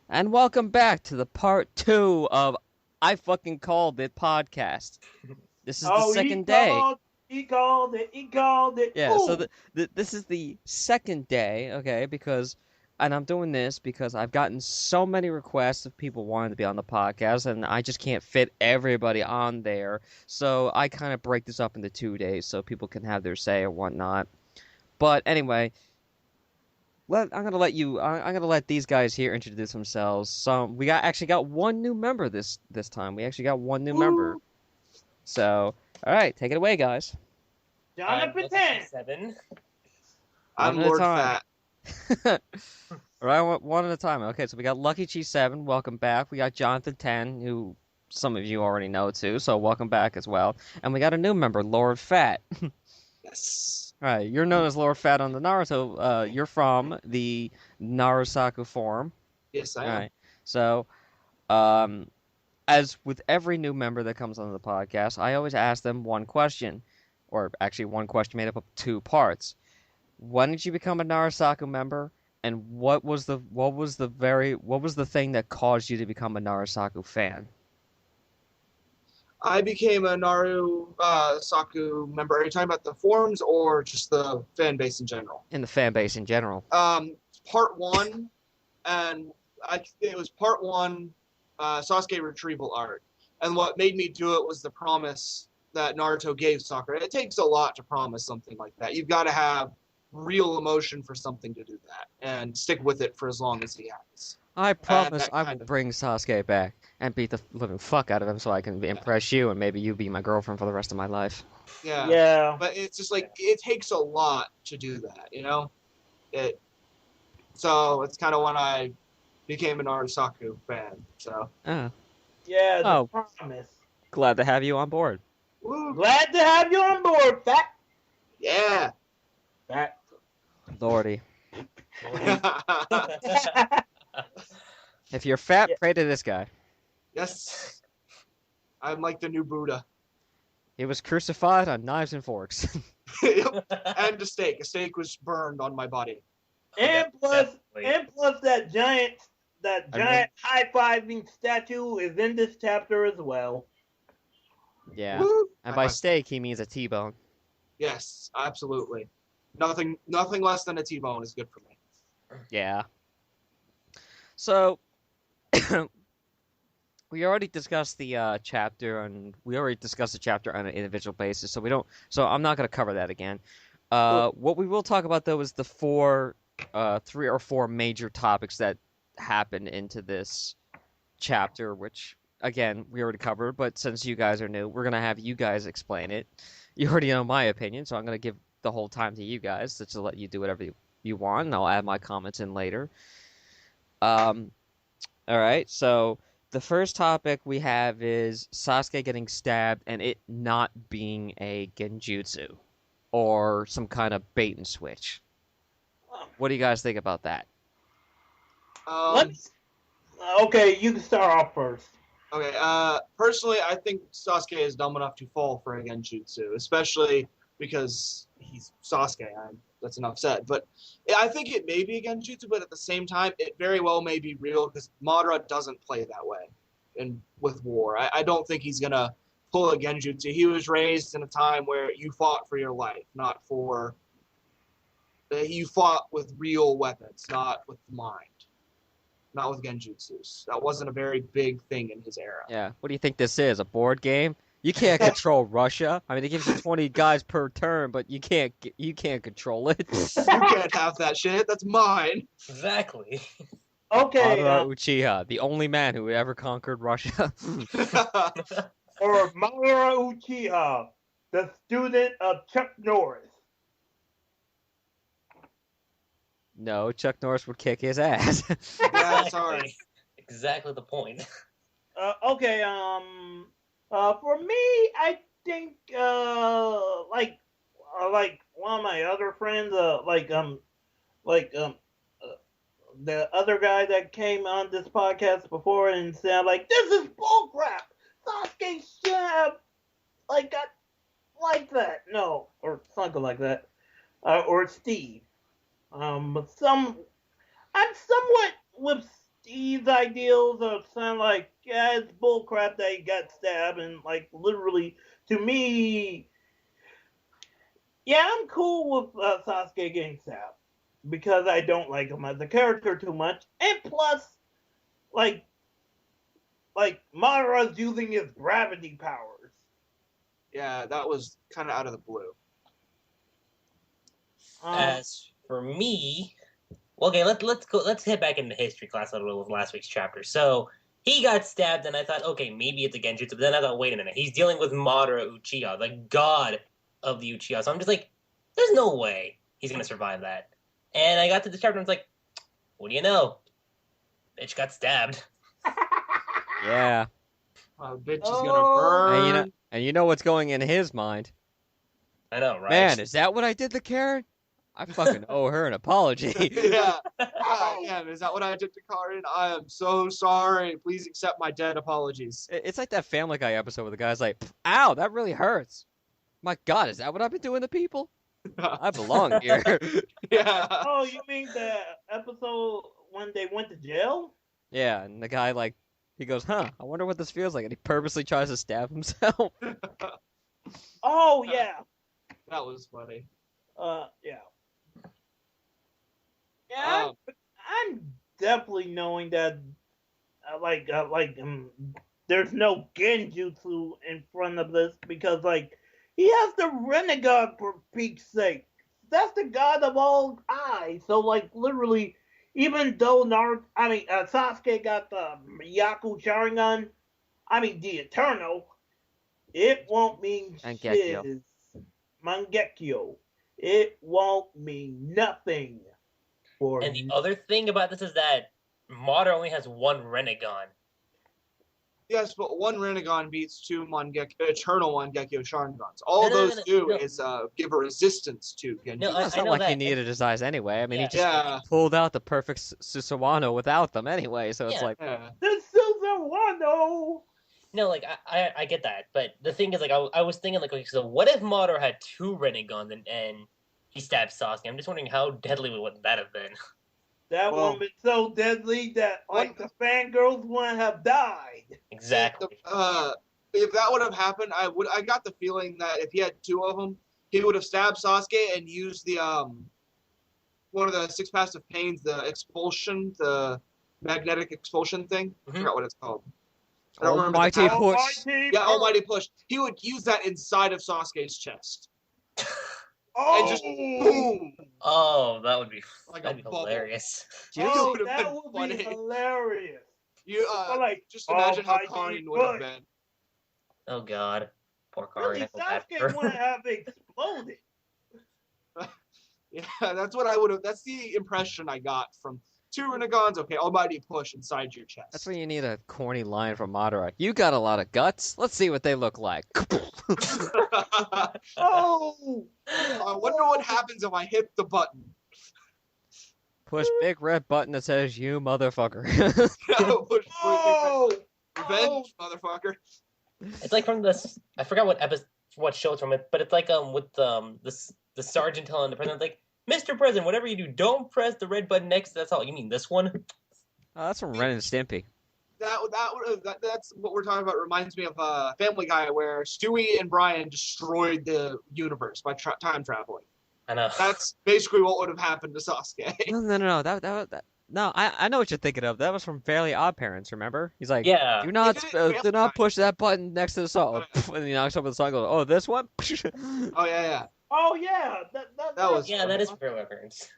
And welcome back to the part 2 of I Fucking Called It podcast. This is the Oh, he second day. called, he called it, he called it. Yeah, so Ooh. this is the second day, okay, and I'm doing this because I've gotten so many requests of people wanting to be on the podcast, and I just can't fit everybody on there. So I kind of break this up into 2 days so people can have their say or whatnot. But anyway, I'm gonna let these guys here introduce themselves. We actually got one new member this time. We actually got one new member. Ooh. So all right, take it away, guys. Jonathan I'm Lucky Pretend. 7. One I'm at a Lord time. Fat. All right, one at a time. Okay, so we got Lucky Cheese 7. Welcome back. We got Jonathan 10, who some of you already know too. So welcome back as well. And we got a new member, Lord Fat. Yes. All right, you're known as Lord Fat on the Naruto. You're from the Narusaku Forum. Yes, I All am. right, so. Um, as with every new member that comes on the podcast, I always ask them one question, or actually one question made up of two parts. When did you become a Narasaku member, and what was the thing that caused you to become a Narasaku fan? I became a Naru Saku member. Are you talking about the forums or just the fan base in general? In the fan base in general. Part one, and it was part one Sasuke retrieval art. And what made me do it was the promise that Naruto gave Sakura. It takes a lot to promise something like that. You've got to have real emotion for something to do that and stick with it for as long as he has. I promise that I will kind of- bring Sasuke back and beat the living fuck out of him so I can impress you and maybe you be my girlfriend for the rest of my life. Yeah. Yeah. But it's just like it takes a lot to do that, you know. It. So it's kind of when I became an Arisaku fan. So. Ah, Yeah, the Oh. promise. glad to have you on board. Woo. Glad to have you on board, Fat. Yeah. Fat. Lordy. Yes. If you're fat, Yeah. pray to this guy. I'm like the new Buddha. He was crucified on knives and forks. And a steak. A steak was burned on my body. And Definitely. plus that giant high-fiving statue is in this chapter as well. Yeah. Woo. And by High five. steak, he means a T-bone. Yes, absolutely. Nothing less than a T-bone is good for me. Yeah. So, we already discussed the chapter, and we already discussed the chapter on an individual basis, so we don't. So I'm not going to cover that again. What we will talk about though is the three or four major topics that happened into this chapter, which again we already covered. But since you guys are new, we're gonna have you guys explain it. You already know my opinion, so I'm gonna give the whole time to you guys to let you do whatever you want, and I'll add my comments in later. Um, all right, so the first topic we have is Sasuke getting stabbed and it not being a genjutsu or some kind of bait and switch. What do you guys think about that? Okay, you can start off first. Okay. Personally, I think Sasuke is dumb enough to fall for a genjutsu, especially because he's Sasuke. That's enough said. But I think it may be a genjutsu, but at the same time, it very well may be real because Madara doesn't play that way. And with war, I don't think he's gonna pull a genjutsu. He was raised in a time where you fought for your life, not for. You fought with real weapons, not with the mind, not with genjutsus. That wasn't a very big thing in his era. Yeah, what do you think this is? A board game? You can't control Russia. I mean, it gives you 20 guys per turn, but you can't control it. You can't have that shit. That's mine. Exactly. Okay, Madara Uchiha, the only man who ever conquered Russia. or Madara Uchiha, the student of Chuck Norris. No, Chuck Norris would kick his ass. Yeah, sorry. Exactly the point. Okay, for me, I think, like one of my other friends, the other guy that came on this podcast before and said, like, this is bullcrap. Sasuke should have, like, got like that. No, or something like that. Or Steve. I'm somewhat with these ideals sound like, yeah, it's bullcrap that he got stabbed, and like literally, to me, yeah, I'm cool with Sasuke getting stabbed because I don't like him as a character too much, and plus, like Madara's using his gravity powers. Yeah, that was kind of out of the blue. As for me, well, okay, let's go. Let's head back into history class a little with last week's chapter. So he got stabbed, and I thought, okay, maybe it's a Genjutsu. But then I thought, wait a minute, he's dealing with Madara Uchiha, the god of the Uchiha. So I'm just like, there's no way he's gonna survive that. And I got to the chapter, and I was like, what do you know? Bitch got stabbed. Yeah. Bitch is Oh. gonna burn. And you know what's going in his mind. I know, right? Man, is that what I did to Karen? I fucking owe her an apology. Yeah. I am. Is that what I did to Karin? I am so sorry. Please accept my dead apologies. It's like that Family Guy episode where the guy's like, ow, that really hurts. My God, is that what I've been doing to people? I belong here. Yeah. Oh, you mean the episode when they went to jail? Yeah, and the guy, like, he goes, I wonder what this feels like. And he purposely tries to stab himself. Oh, yeah. That was funny. Yeah. Yeah, I'm definitely knowing that, there's no Genjutsu in front of this because, like, he has the Renegade for peak's sake. That's the god of all eyes. So, like, literally, even though Sasuke got the Yaku Sharingan, the Eternal, it won't mean Mangekyo. shiz. Mangekyo. It won't mean nothing. And the other thing about this is that Madara only has one Renegon. Yes, but one Renegon beats two Eternal Mangekyo Sharingans. All those do is give a resistance to Genjutsu. No, It's I not know like he that. needed his eyes anyway. I mean, Yeah. he just pulled out the perfect Susanoo without them anyway, so it's Yeah. like... Yeah. The Susanoo! No, like I get that, but the thing is, like I was thinking, like, okay, so what if Madara had two Renegons and he stabbed Sasuke? I'm just wondering how deadly would that have been. That one been so deadly that, like, the fangirls wouldn't have died. Exactly. If that would have happened, I got the feeling that if he had two of them, he would have stabbed Sasuke and used the one of the six passive pains, the expulsion, the magnetic expulsion thing. I forgot what it's called. I don't remember. Almighty push. Yeah, Almighty push. He would use that inside of Sasuke's chest. Oh, And just boom! Oh, that would be Like that'd a be bubble. hilarious. Oh, would've that been would funny. be hilarious. You But, like, just imagine how Almighty Karin would have push. been. Oh God, poor Karin. Really, I feel bad for Sasuke her. wouldn't have exploded. Yeah, that's what I would have. That's the impression I got from two Renegons. Okay, Almighty push inside your chest. That's when you need a corny line from Madara. You got a lot of guts. Let's see what they look like. Oh! I wonder what happens if I hit the button. Push big red button that says "You motherfucker." Push Oh! revenge, motherfucker. It's like from this. I forgot what episode, what show it's from it, but it's like with the sergeant telling the president, like, Mr. President, whatever you do, don't press the red button next. That's all. You mean this one? Oh, that's from Ren and Stimpy. That's what we're talking about. Reminds me of Family Guy, where Stewie and Brian destroyed the universe by time traveling. I know. That's basically what would have happened to Sasuke. No. No, I know what you're thinking of. That was from Fairly Odd Parents. Remember? He's like, Yeah. do not Family Guy. push that button next to the song. And he knocks over the song. Goes, oh, this one. Oh yeah. Oh, yeah. That was Yeah, that is fair reference.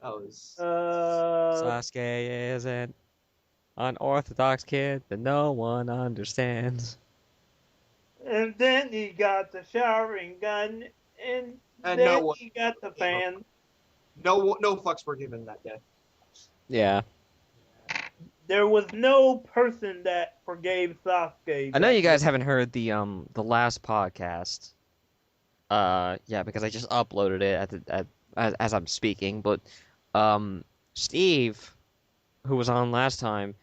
That was. Sasuke is an unorthodox kid that no one understands. And then he got the showering gun, and And then no one- he got the fan. No fucks were given that day. Yeah. There was no person that forgave Sasuke. I know you guys haven't heard the last podcast. Yeah, because I just uploaded it as I'm speaking. But Steve, who was on last time,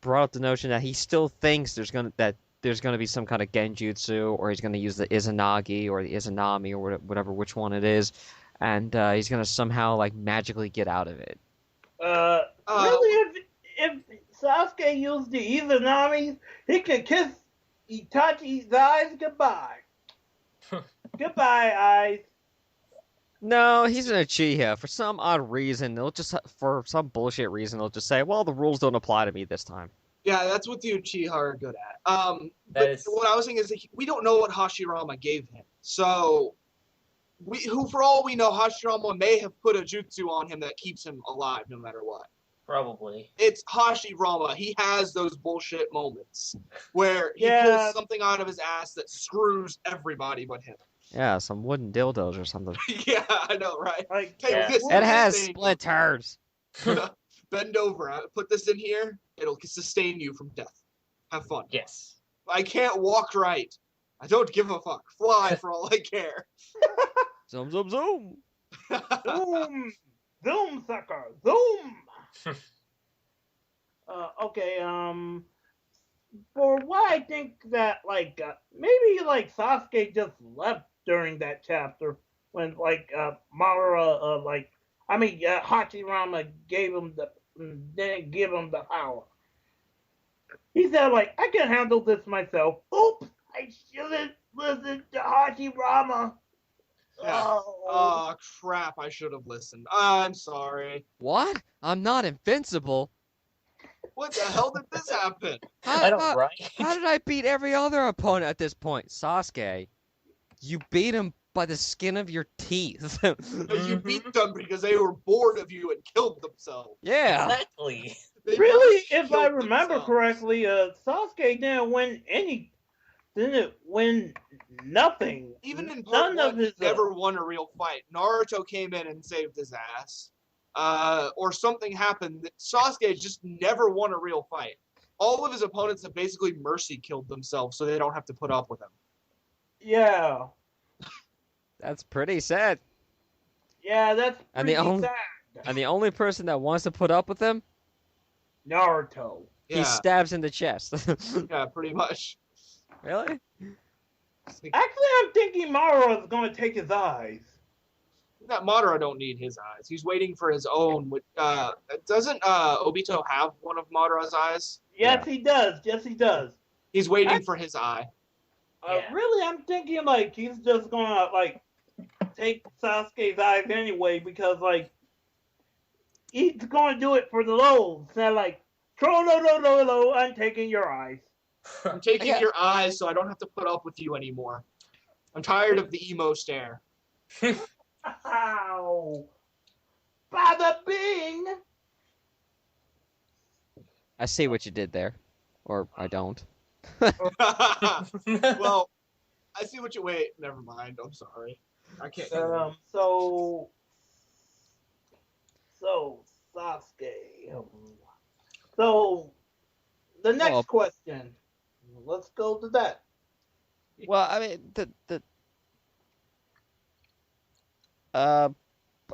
brought up the notion that he still thinks there's gonna be some kind of genjutsu, or he's gonna use the Izanagi or the Izanami or whatever, which one it is, and he's gonna somehow like magically get out of it. Really, if Sasuke used the Izanamis, he could kiss Itachi's eyes goodbye. Goodbye, eyes. No, he's an Uchiha. For some odd reason, for some bullshit reason, they'll just say, well, the rules don't apply to me this time. Yeah, that's what the Uchiha are good at. That What I was saying is that we don't know what Hashirama gave him. So, for all we know, Hashirama may have put a jutsu on him that keeps him alive no matter what. probably. It's Hashirama. He has those bullshit moments where he Yeah. pulls something out of his ass that screws everybody but him. Yeah, some wooden dildos or something. Yeah, I know, right? Like, Take Yeah. this It has thing. splinters. Bend over. Put this in here. It'll sustain you from death. Have fun. Yes. I can't walk right. I don't give a fuck. Fly for all I care. Zoom, zoom, zoom. zoom, zoom, sucker, zoom. Okay. For why I think that maybe Sasuke just left during that chapter when Madara Hachirama didn't give him the power. He said I can handle this myself. Oops, I shouldn't listen to Hachirama. Yeah. Oh. Oh, crap. I should have listened. I'm sorry. What? I'm not invincible. What the hell did this happen? I don't, right? How did I beat every other opponent at this point? Sasuke, you beat him by the skin of your teeth. You beat them because they were bored of you and killed themselves. Yeah. Exactly. They Really, really if I killed remember themselves. correctly, Sasuke didn't win nothing. Even in part None of one, he his never won a real fight. Naruto came in and saved his ass. Or something happened. Sasuke just never won a real fight. All of his opponents have basically mercy killed themselves so they don't have to put up with him. Yeah, That's pretty sad. yeah, that's And pretty the only- sad. And the only person that wants to put up with him, Naruto. he Yeah, stabs in the chest. yeah, pretty much. Really? Actually, I'm thinking Madara is going to take his eyes. That Madara don't need his eyes. He's waiting for his own. Doesn't Obito have one of Madara's eyes? Yes, he does. Yes, he does. He's waiting for his eye. Yeah. Really, I'm thinking he's just gonna take Sasuke's eyes anyway because he's gonna do it for the lows. They're no, I'm taking your eyes. I'm taking Yeah. your eyes so I don't have to put up with you anymore. I'm tired of the emo stare. Ow! Bada bing! I see what you did there. Or I don't. Well, I see what you. Wait, never mind. I'm sorry. I can't. So Sasuke. So the next Well- question. Let's go to that. Well, I mean,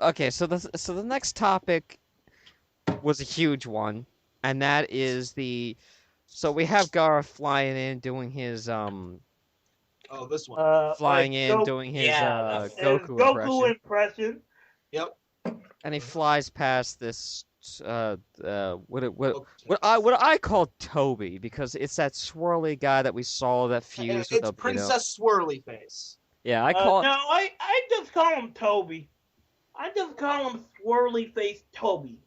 okay, so the next topic was a huge one, and that is so we have Gaara flying in, doing his Oh, this one. flying in, Goku- doing his Yeah, his Goku impression, Yep. and he flies past this what Okay. I call Toby, because it's that swirly guy that we saw that fused with It's Obito. Princess Swirly Face. Yeah, I call it. No, I just call him Toby. I just call him swirly face Toby.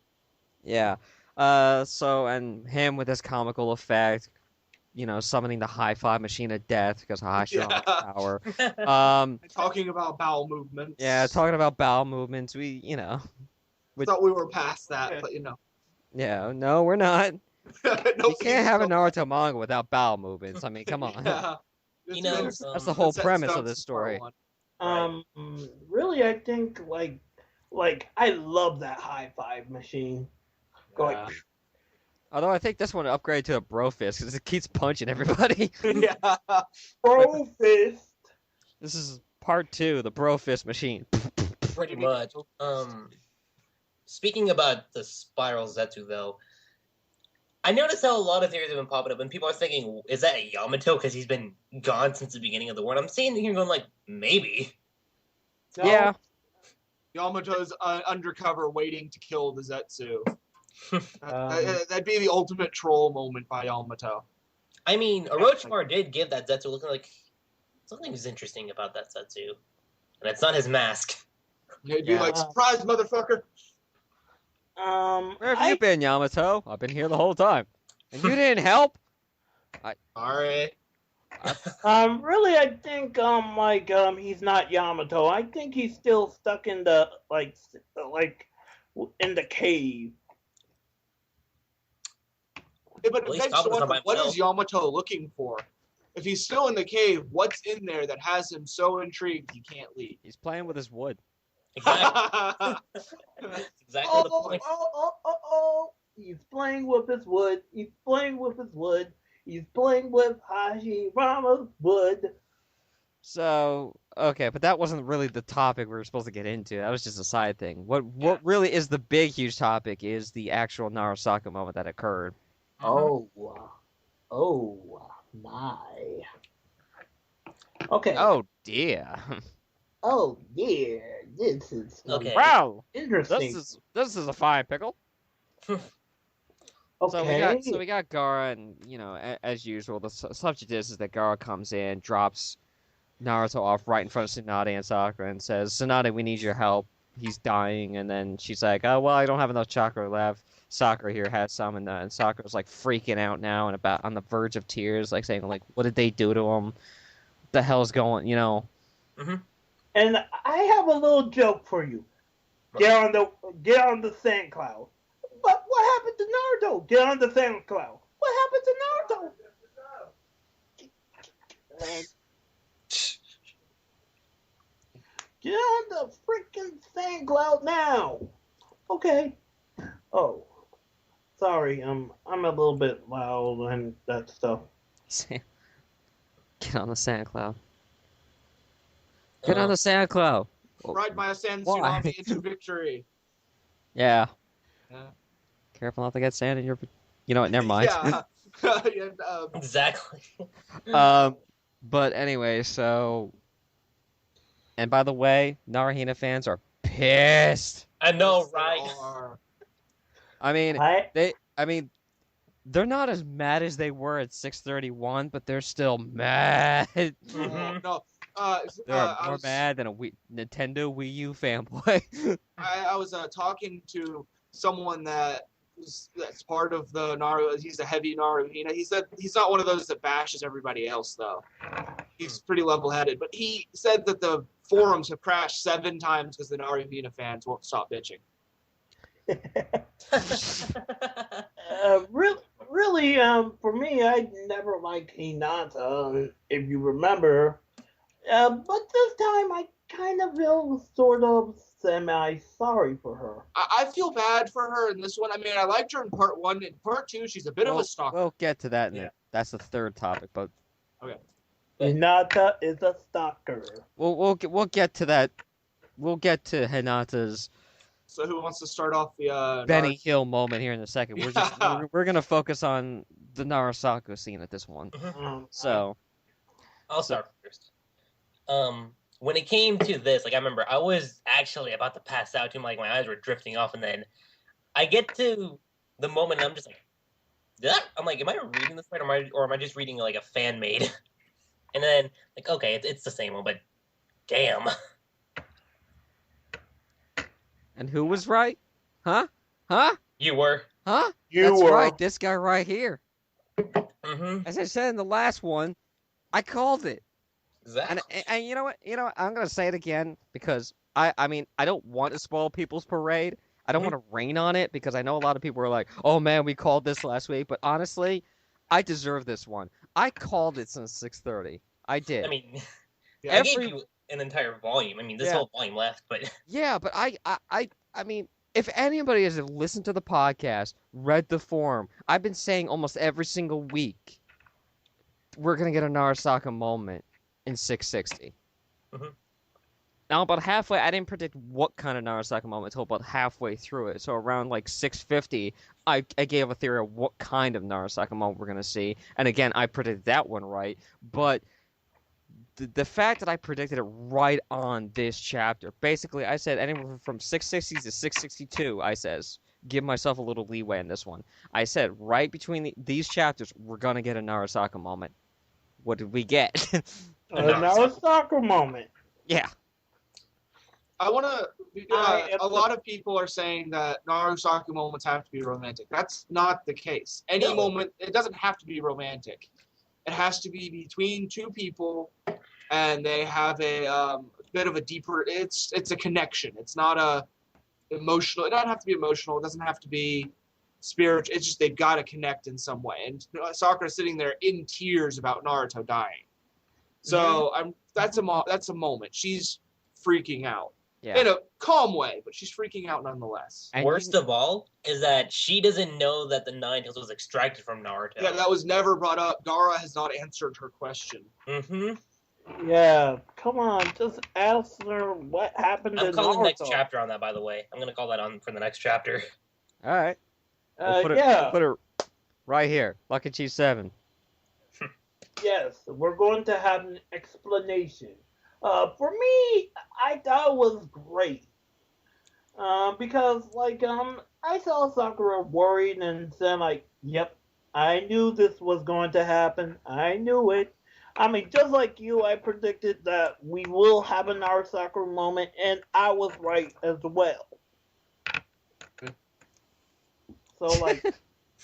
Yeah. So, and him with his comical effect, summoning the high five machine of death because Hashirama's Yeah. power. Talking about bowel movements. Yeah, talking about bowel movements. Thought we were past that, Okay. but Yeah, no, we're not. No, You can't have a Naruto manga without bowel movements. I mean, come on. Yeah. You know, That's the whole Set premise of Stones this is part story. one. Really, I think I love that high five machine. Going, Yeah. Although I think this one upgraded to a bro fist because it keeps punching everybody. Yeah. Bro fist. This is part 2, the bro fist machine. Pretty much. Speaking about the Spiral Zetsu, though, I noticed how a lot of theories have been popping up, and people are thinking, is that a Yamato because he's been gone since the beginning of the war? And I'm sitting here going, maybe. No, Yeah. Yamato's undercover waiting to kill the Zetsu. That'd be the ultimate troll moment by Yamato. I mean, Orochimaru did give that Zetsu looking like something was interesting about that Zetsu, and it's not his mask. He'd be Yeah. like, "Surprise, motherfucker!" Where have you been, Yamato? I've been here the whole time, and you didn't help. Sorry. Really, I think he's not Yamato. I think he's still stuck in the in the cave. Yeah, but At it least begs to Kabuto's not wonder, by what himself. is Yamato looking for? If he's still in the cave, what's in there that has him so intrigued he can't leave? He's playing with his wood. Exactly. That's exactly the point. Oh! He's playing with his wood. He's playing with his wood. He's playing with Hashirama's wood. So, okay, but that wasn't really the topic we were supposed to get into. That was just a side thing. What really is the big, huge topic is the actual Narasaka moment that occurred. Oh my. Okay. Oh dear. Oh yeah. This is Okay. Wow, interesting. this is a fine pickle. Okay. So we got Gaara, and as usual, the subject is that Gaara comes in, drops Naruto off right in front of Tsunade and Sakura, and says, "Tsunade, we need your help. He's dying." And then she's like, "Oh well, I don't have enough chakra left." Sakura here has some, and Sakura's like freaking out now and about on the verge of tears, like saying, like, "What did they do to him? What the hell's going?" And I have a little joke for you. Get on the sand cloud. But what happened to Naruto? Get on the sand cloud. What happened to Naruto? Get on the freaking sand cloud now. Okay. Oh, sorry. I'm a little bit loud and that stuff. Get on the sand cloud. Get on the sand cloud. Ride my sand Why? tsunami into victory. Yeah. Yeah. Careful not to get sand in your. You know what? Never mind. Yeah. And, Exactly. But anyway, so. And by the way, Narahina fans are pissed. I know, yes, they right? are. I mean, I they're not as mad as they were at 631, but they're still mad. Mhm. No. They're I more was, mad than a Nintendo Wii U fanboy. I was talking to someone that's part of the Naru. He's a heavy Naruhina. He said he's not one of those that bashes everybody else, though. He's pretty level-headed. But he said that the forums have crashed 7 times because the Naruhina fans won't stop bitching. really, for me, I never liked Hinata, if you remember. But this time, I kind of feel sort of semi-sorry for her. I feel bad for her in this one. I mean, I liked her in part 1. In part 2, she's a bit of a stalker. We'll get to that. Yeah. That's the third topic, but Hinata is a stalker. we'll get to that. We'll get to Hinata's So who wants to start off the Benny Hill moment here in a second. We're gonna focus on the Narasaka scene at this one. So I'll start first. When it came to this, like I remember, I was actually about to pass out too. Like my eyes were drifting off, and then I get to the moment, and I'm just like, I'm like, am I reading this right, or am I just reading like a fan made? And then like, okay, it's the same one, but damn. and who was right? Huh? You were. Huh? You That's were. right. This guy right here. Mm-hmm. As I said in the last one, I called it. Exactly. And you know what? I'm gonna say it again because I mean I don't want to spoil people's parade. I don't want to rain on it because I know a lot of people are like, "Oh man, we called this last week," but honestly, I deserve this one. I called it since 6:30. I did. I mean, Yeah, I gave you an entire volume. I mean, this whole volume left, but Yeah, but I mean, if anybody has listened to the podcast, read the forum, I've been saying almost every single week, we're gonna get a Narasaka moment in 660. Mhm. Now, about halfway, I didn't predict what kind of Narasaka moment until about halfway through it. So around like 650, I gave a theory of what kind of Narasaka moment we're gonna see, and again, I predicted that one right. But the fact that I predicted it right on this chapter, basically, I said anywhere from 660 to 662. I says give myself a little leeway in this one. I said right between these chapters, we're gonna get a Narasaka moment. What did we get? Now a soccer moment. Yeah. I want to. I am A lot of people are saying that Narasaka moments have to be romantic. That's not the case. Any No. moment, it doesn't have to be romantic. It has to be between two people, and they have a bit of a deeper. It's a connection. It's not a emotional. It doesn't have to be emotional. It doesn't have to be spiritual. It's just they've got to connect in some way. And Sakura's sitting there in tears about Naruto dying. So that's a moment. She's freaking out. Yeah. In a calm way, but she's freaking out nonetheless. And Worst of all is that she doesn't know that the Nine Tails was extracted from Naruto. Yeah, that was never brought up. Gaara has not answered her question. Mm-hmm. Yeah, come on, just ask her what happened to I'm calling Naruto. next chapter on that, by the way. I'm gonna call that on for the next chapter. All right. We'll put it right here. Lucky Chief 7. Yes, we're going to have an explanation. For me, I thought it was great. Because I saw Sakura worried and said yep, I knew this was going to happen. I knew it. I mean, just like you, I predicted that we will have an Sakura moment, and I was right as well. So,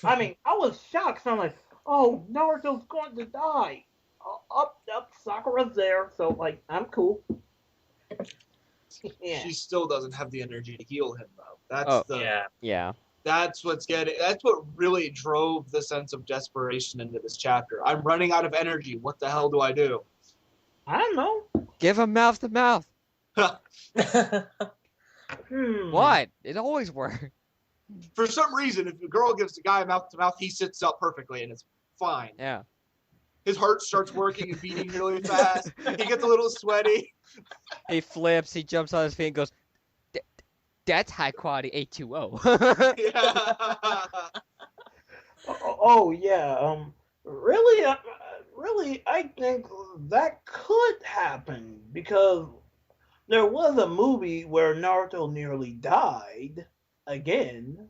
I mean, I was shocked. So I'm like, oh, Naruto's going to die. Up, Sakura's there. So, I'm cool. Yeah. She still doesn't have the energy to heal him, though. Yeah. That's what really drove the sense of desperation into this chapter. I'm running out of energy. What the hell do I do? I don't know. Give him mouth to mouth. Hmm. What? It always works. For some reason, if a girl gives a guy mouth to mouth, he sits up perfectly and it's fine. Yeah. His heart starts working and beating really fast. He gets a little sweaty. He flips, he jumps on his feet and goes, that's high quality A2O. Yeah. Oh yeah. Really, I think that could happen because there was a movie where Naruto nearly died again.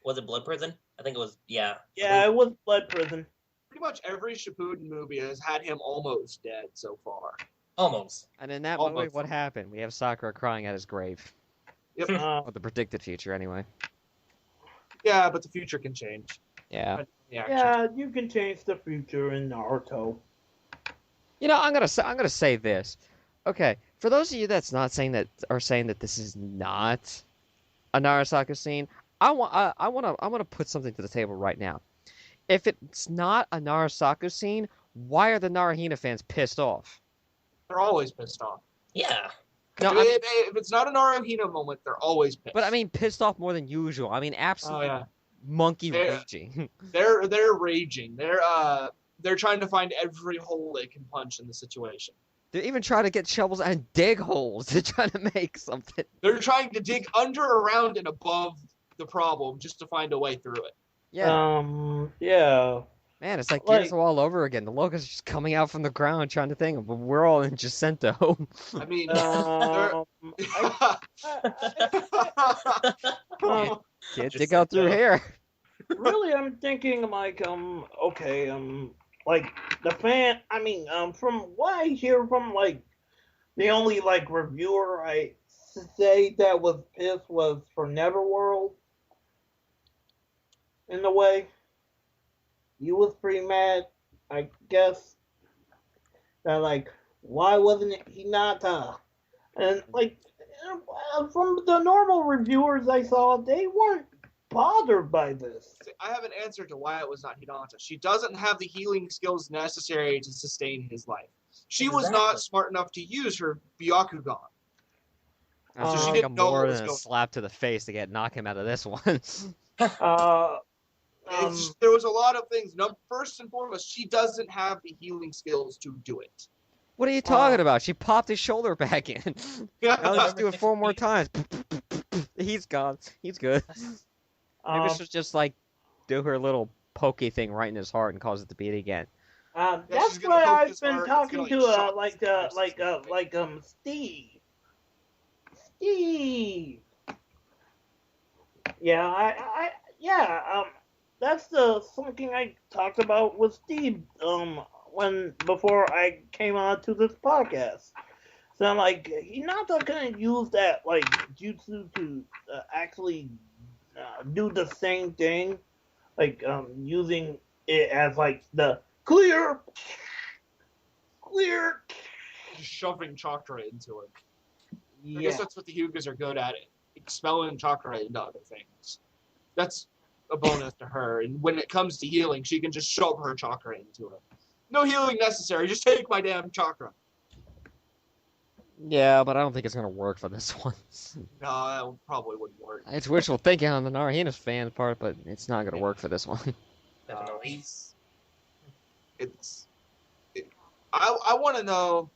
Was it Blood Prison? I think it was. Yeah. Yeah, it was Blood Prison. Pretty much every Shippuden movie has had him almost dead so far. Almost. And in that Almost. movie, what happened? We have Sakura crying at his grave. Yep. Or the predicted future, anyway. Yeah, but the future can change. Yeah. Yeah, you can change the future in Naruto. You know, I'm gonna say this. Okay, for those of you that's not saying that are saying that this is not a Narasaka scene, I want to put something to the table right now. If it's not a Narasaka scene, why are the Narahina fans pissed off? They're always pissed off. Yeah. No, If it's not an Naruhina moment, they're always pissed. but I mean pissed off more than usual. I mean absolutely monkey They're- raging. they're raging. They're trying to find every hole they can punch in the situation. They're even trying to get shovels and dig holes to try to make something. They're trying to dig under, around, and above the problem just to find a way through it. Yeah. Yeah. Man, it's like Like- Gears all over again. The locusts are just coming out from the ground trying to think, but we're all in Jacinto. I mean, Can't Just dig out through Jacinto. here. Really, I'm thinking okay, the fan. I mean, from what I hear from the only reviewer I say that was pissed was for Neverworld. In a way, he was pretty mad. I guess that why wasn't it Hinata? And from the normal reviewers I saw, they weren't bothered by this. I have an answer to why it was not Hinata. She doesn't have the healing skills necessary to sustain his life. She was not Exactly. smart enough to use her Byakugan. So she she didn't didn't know what more was than a going- slap to the face to knock him out of this one. There was a lot of things. First and foremost, she doesn't have the healing skills to do it. What are you talking about? She popped his shoulder back in. Now let's do it 4 more times. He's gone. He's good. Maybe she'll just do her little pokey thing right in his heart and cause it to beat again. That's she's gonna why poke I've his been heart, it's talking gonna, to Steve. Steve. Yeah, that's something I talked about with Steve, when before I came on to this podcast. So like, he's not gonna use that like jutsu to actually do the same thing, like using it as like the clear. Just shoving chakra into it. I Yeah, guess that's what the Hyugas are good at, expelling chakra into other things. That's a bonus to her. And when it comes to healing, she can just shove her chakra into it. No healing necessary. Just take my damn chakra. Yeah, but I don't think it's gonna work for this one. No, that probably wouldn't work. It's wishful thinking on the Narahina's fan part, but it's not gonna work for this one. Definitely. It's. I want to know.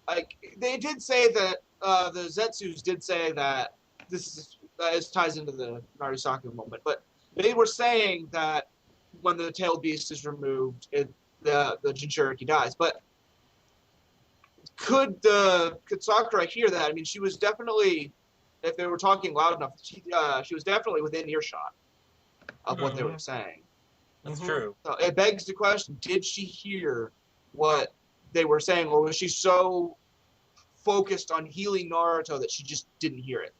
Like they did say that the Zetsus did say that this ties into the Narusaku moment, but they were saying that when the tailed beast is removed, the Jinchuriki dies. But could Sakura hear that? I mean, she was definitely, if they were talking loud enough, she was definitely within earshot of what they were saying. That's true. So it begs the question: did she hear what they were saying, or was she so focused on healing Naruto that she just didn't hear it?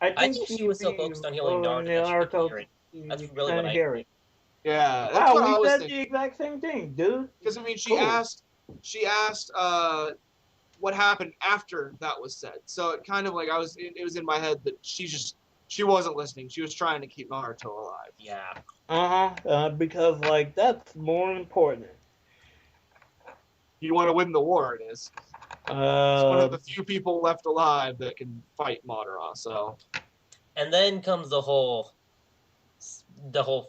I think she was so focused on healing Naruto that she didn't hear it. That's really what I think. Yeah, that's what I we was said thinking. the exact same thing, dude. Because I mean, Cool. she asked what happened after that was said. So it kind of like it was in my head that she wasn't listening. She was trying to keep Naruto alive. Yeah. Because like that's more important. You want to win the war, it is. It's one of the few people left alive that can fight Madara. So. And then comes the whole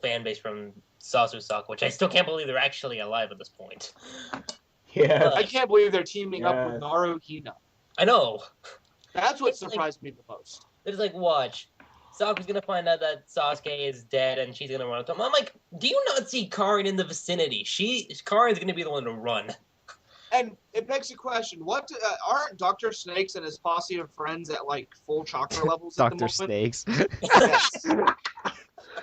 fan base from Sasuke, which I still can't believe they're actually alive at this point. Yeah. I can't believe they're teaming up with Naruhina. I know. That's what It's surprised me the most. It's like, watch. Saku's gonna find out that Sasuke is dead and she's gonna run up to him. I'm like, do you not see Karin in the vicinity? Karin's gonna be the one to run. And it begs the question: aren't Dr. Snakes and his posse of friends at like full chakra levels at the Dr. moment? Snakes. Yes.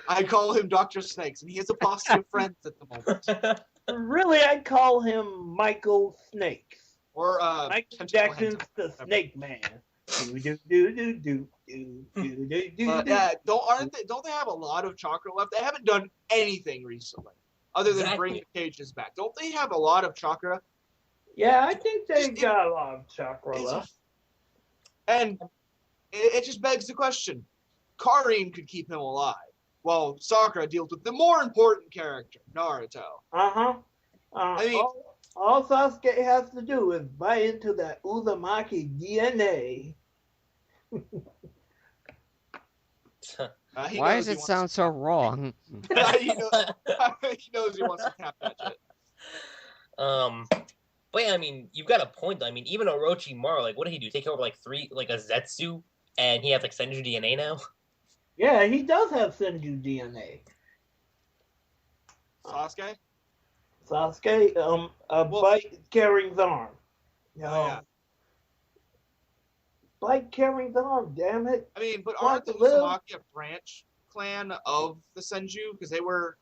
I call him Dr. Snakes, and he has a posse of friends at the moment. Really, I call him Michael Snakes. Or Michael Jackson's the Snake Man. Yeah, don't they have a lot of chakra left? They haven't done anything recently, other than bring the cages back. Don't they have a lot of chakra? Yeah, I think they got a lot of chakra left. And it just begs the question: Karin could keep him alive, while Sakura deals with the more important character, Naruto. I mean, all Sasuke has to do is buy into that Uzumaki DNA. Why does it sound so wrong? he knows he wants to tap that shit. But yeah, I mean, you've got a point. I mean, even Orochimaru, like, what did he do? Take over like a Zetsu, and he has like Senju DNA now. Yeah, he does have Senju DNA. Sasuke, bite Karing's arm. Yeah. Bite Karing's arm, damn it. I mean, but aren't the Uzumaki a branch clan of the Senju? Because they were,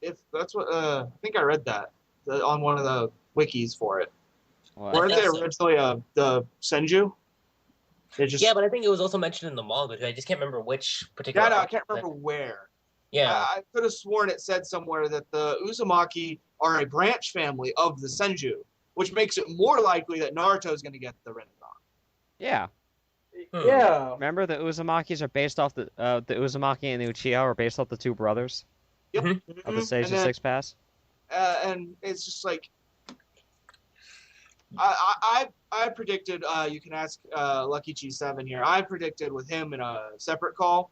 if that's what, I think I read that on one of the wikis for it. Weren't they originally the Senju? Yeah, but I think it was also mentioned in the manga. I just can't remember which particular. Yeah, no, I can't remember where. Yeah, I could have sworn it said somewhere that the Uzumaki are a branch family of the Senju, which makes it more likely that Naruto is going to get the Rinnegan. Yeah. Yeah. Remember the Uzumakis are based off the Uzumaki and the Uchiha are based off the two brothers. Yep. Of the Sage of Six Paths. And it's just like I predicted. You can ask Lucky Cheese 7 here. I predicted with him in a separate call.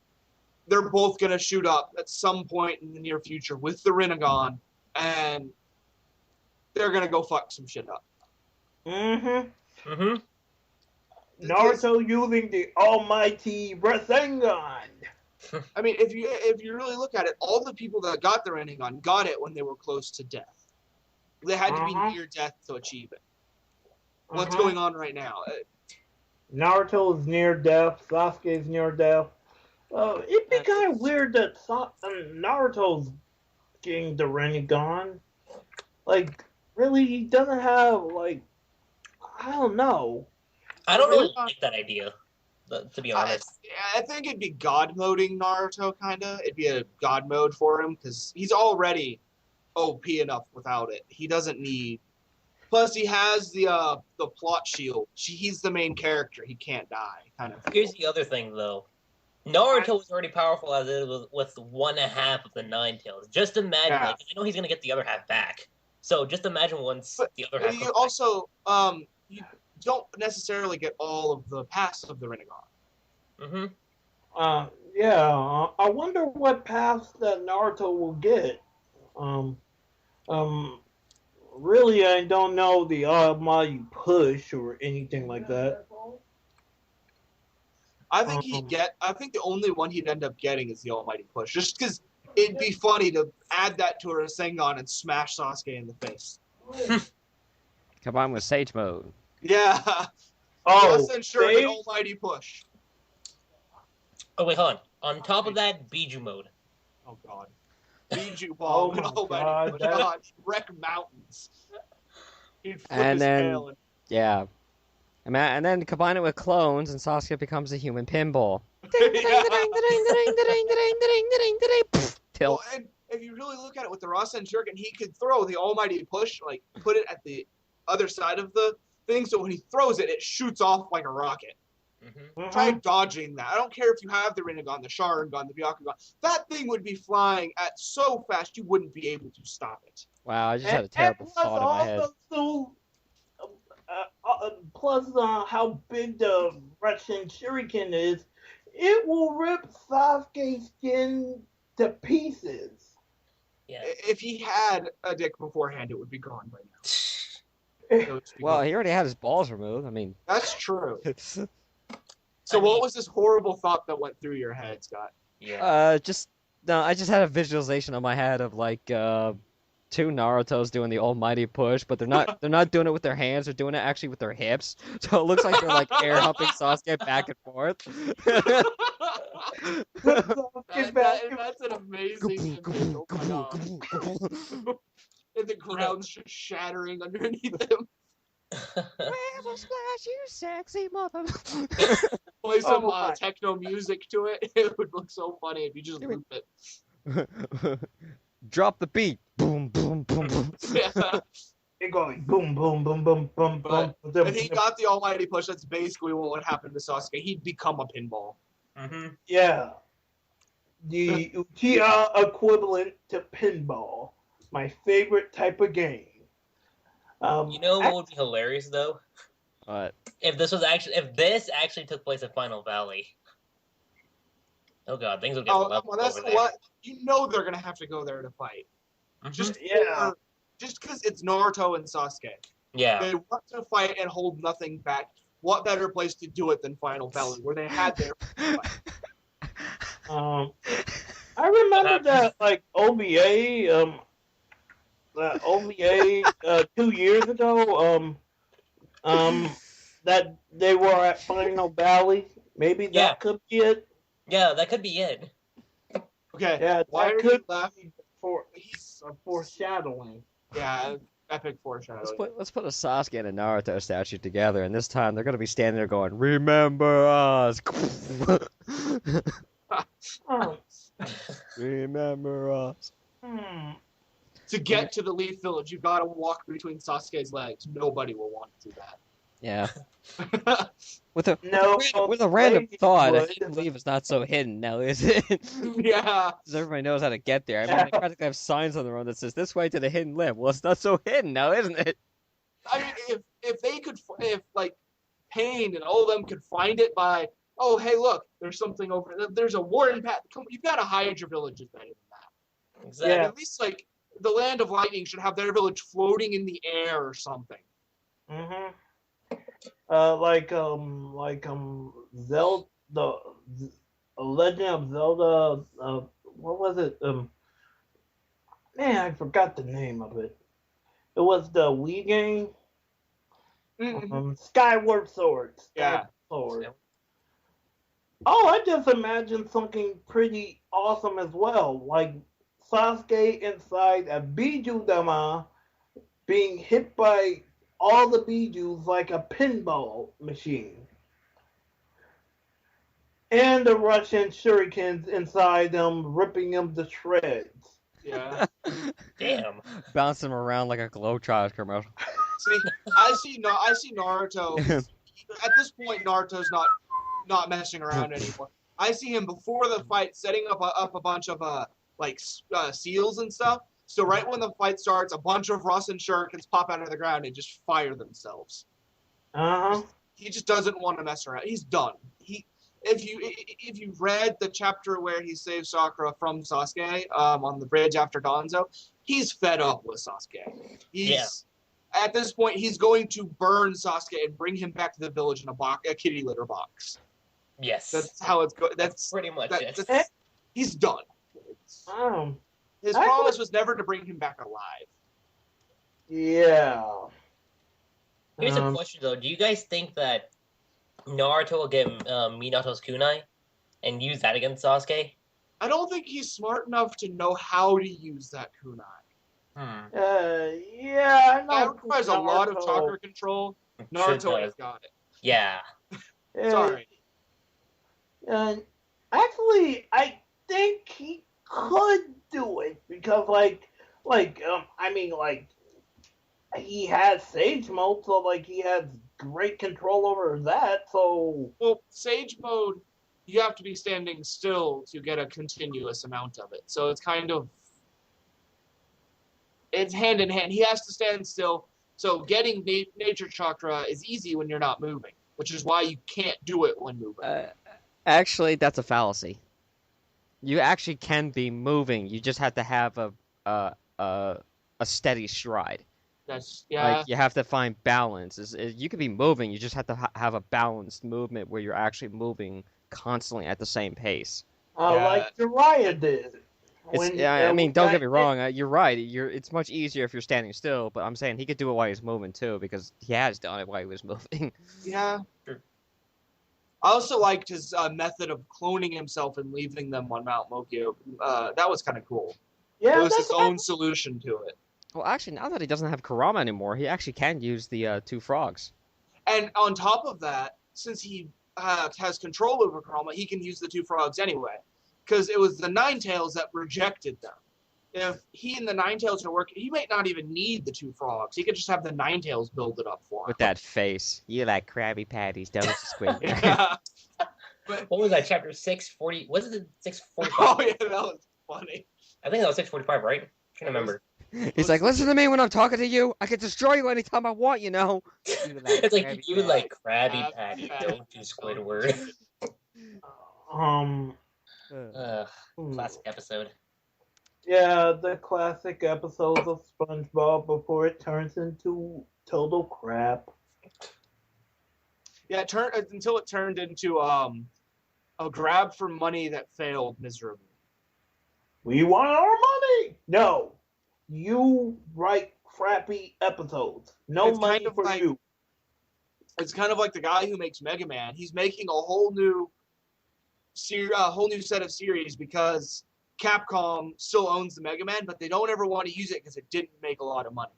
They're both gonna shoot up at some point in the near future with the Rinnegan, and they're gonna go fuck some shit up. Naruto using the almighty Rasengan. I mean, if you really look at it, all the people that got the Rinnegan got it when they were close to death. They had to be near death to achieve it. What's going on right now? Naruto's near death. Sasuke's near death. It'd be kind of weird that Naruto's getting the Rinnegan. Like, really, he doesn't have, like, I don't know. I don't really Rinnegan- like that idea, to be I, honest. I think it'd be God moding Naruto, kinda. It'd be a God mode for him because he's already OP enough without it. He doesn't need. Plus, he has the plot shield. He's the main character. He can't die, kind of. Here's the other thing, though. Naruto was already powerful as it was with 1/2 of the Nine Tails. Just imagine, Yeah. like, I know he's gonna get the other half back. So just imagine once But the other half. you comes also you don't necessarily get all of the paths of the Rinnegan. back. Mm-hmm. I wonder what paths that Naruto will get. Um, um, really, I don't know the Almighty Push or anything like that. I think he'd get. I think the only one he'd end up getting is the Almighty Push, just because it'd be funny to add that to a Rasengan and smash Sasuke in the face. Combined with Sage Mode. Yeah. Oh, Less than sure Sage? the Almighty Push. Oh wait, hold on. On top of that, Biju mode. Oh God. Biju Ball Oh and my Almighty God, Push. that- God, wreck mountains. He'd flip And his then- tail and Yeah. And then combine it with clones, and Sasuke becomes a human pinball. Tilt. Well, and if you really look at it with the Rasen Shuriken, he could throw the Almighty Push, like put it at the other side of the thing, so when he throws it, it shoots off like a rocket. Mm-hmm. Try dodging that. I don't care if you have the Rinnegan, the Sharingan, the Byakugan. That thing would be flying at so fast you wouldn't be able to stop it. Wow, I just had a terrible plus thought in my head. also, plus how big the Russian Shuriken is, it will rip Sasuke's skin to pieces. Yeah. If he had a dick beforehand, it would be gone by now. It would be Well, gone. he already had his balls removed. I mean, That's true. So I mean- what was this horrible thought that went through your head, Scott? Yeah. I just had a visualization in my head of like two Naruto's doing the almighty push, but they're not doing it with their hands, they're doing it actually with their hips. So it looks like they're like air humping Sasuke back and forth. That's an amazing image. Oh my God. And the ground's just shattering underneath him. Wherever splash, you sexy mother. Play some Oh my. techno music to it. It would look so funny if you just loop it. Drop the beat. Boom, boom, boom, boom. Yeah. It going boom, boom, boom, boom, boom, boom. If he got the Almighty Push, that's basically what would happen to Sasuke. He'd become a pinball. Mm-hmm. Yeah. The Uchiha equivalent to pinball. My favorite type of game. You know what would be hilarious though? What? If this actually took place at Final Valley. Oh God, things will get Oh, leveled well, that's over there. what you know. They're gonna have to go there to fight. Mhm. Just Yeah. just because it's Naruto and Sasuke. Yeah. They want to fight and hold nothing back. What better place to do it than Final Valley, where they had their I remember that like OVA, that OVA 2 years ago, that they were at Final Valley. Maybe that Yeah. could be it. Yeah, that could be it. Okay, Yeah, why that are could you laughing? for He's foreshadowing. yeah, epic foreshadowing. Let's put a Sasuke and a Naruto statue together, and this time they're gonna be standing there going, "Remember us." Oh, Remember us. To get to the Leaf Village, you gotta walk between Sasuke's legs. Nobody will want to do Yeah. that. With a No, with a random maybe thought, I would, can't believe it's not so hidden now, is it? Yeah. Because everybody knows how to get there. I mean, they practically have signs on the road that says "this way to the hidden limb." Well, it's not so hidden now, isn't it? I mean, if they could, if like Pain and all of them could find it by, oh hey look, there's something over there. There's a warden path. You've got to hide your villages better than that. Exactly. Yeah. At least like the Land of Lightning should have their village floating in the air or something. Mm-hmm. Zelda, Legend of Zelda. What was it? Man, I forgot the name of it. It was the Wii game. Mhm. Skyward Sword. Yeah. Sword. Oh, I just imagined something pretty awesome as well, like Sasuke inside a Biju Dama being hit by all the Bijus like a pinball machine, and the Russian shurikens inside them ripping them to shreds. Yeah. Damn. Bounce him around like a Globetrotters commercial. See, I see Naruto. At this point, Naruto's not messing around anymore. I see him before the fight setting up a bunch of seals and stuff. So right when the fight starts, a bunch of Russian shurikens pop out of the ground and just fire themselves. Uh huh. He just doesn't want to mess around. He's done. If you read the chapter where he saves Sakura from Sasuke on the bridge after Danzo, he's fed up with Sasuke. At this point, he's going to burn Sasuke and bring him back to the village in a kitty litter box. Yes. That's how it's going. That's pretty much it. He's done. Um, His promise was never to bring him back alive. yeah. Here's a question though: do you guys think that Naruto will get Minato's kunai and use that against Sasuke? I don't think he's smart enough to know how to use that kunai. Yeah, I know. That requires a lot of chakra control. Naruto ain't got it. Yeah. Sorry. Actually, I think he could do it because, he has Sage Mode, so he has great control over that. So, well, Sage Mode, you have to be standing still to get a continuous amount of it. So it's it's hand in hand. He has to stand still. So getting nature chakra is easy when you're not moving, which is why you can't do it when moving. Actually, that's a fallacy. You actually can be moving. You just have to have a steady stride. Yeah. Like you have to find balance. You could be moving. You just have to have a balanced movement where you're actually moving constantly at the same pace. Like Jiraiya did. I mean, don't get me wrong. You're right. It's much easier if you're standing still. But I'm saying he could do it while he's moving too, because he has done it while he was moving. Yeah. Sure. I also liked his method of cloning himself and leaving them on Mount Mokyo. That was kind of cool. Yeah, it was his own solution to it. Well, actually, now that he doesn't have Kurama anymore, he actually can use the two frogs. And on top of that, since he has control over Kurama, he can use the two frogs anyway. Because it was the Ninetales that rejected them. If he and the Ninetales are working, he might not even need the two frogs. He could just have the Ninetales build it up for him. With that face. You like Krabby Patties, don't you, Squid? Yeah. What was that, chapter 640? Was it 645? Oh, yeah, that was funny. I think that was 645, right? I can't remember. He's like, listen to me when I'm talking to you. I can destroy you anytime I want, you know. It's like, you like Krabby Patty, don't you, Squidward. Classic episode. Yeah, the classic episodes of SpongeBob before it turns into total crap. Yeah, until it turned into a grab for money that failed miserably. We want our money! No. You write crappy episodes. No money for you. It's kind of like the guy who makes Mega Man. He's making a whole new set of series because Capcom still owns the Mega Man, but they don't ever want to use it because it didn't make a lot of money.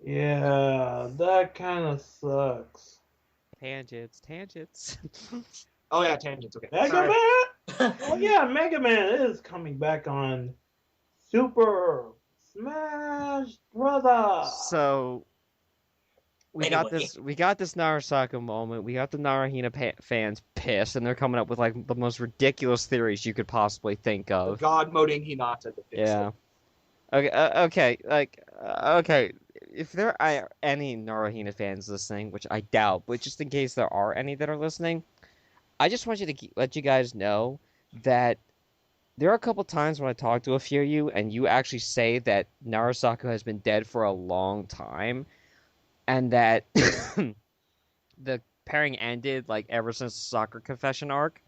Yeah, that kind of sucks. Tangents. Oh yeah, tangents. Okay. Mega Man. Oh yeah, Mega Man is coming back on Super Smash Brothers. So we got this Narasaka moment. We got the Narahina fans pissed, and they're coming up with like the most ridiculous theories you could possibly think of. God moding Hinata to fix Yeah. it. Okay. If there are any Narahina fans listening, which I doubt, but just in case there are any that are listening, I just want you to let you guys know that there are a couple times when I talk to a few of you, and you actually say that Narasaka has been dead for a long time, and that the pairing ended like ever since the Soccer Confession arc.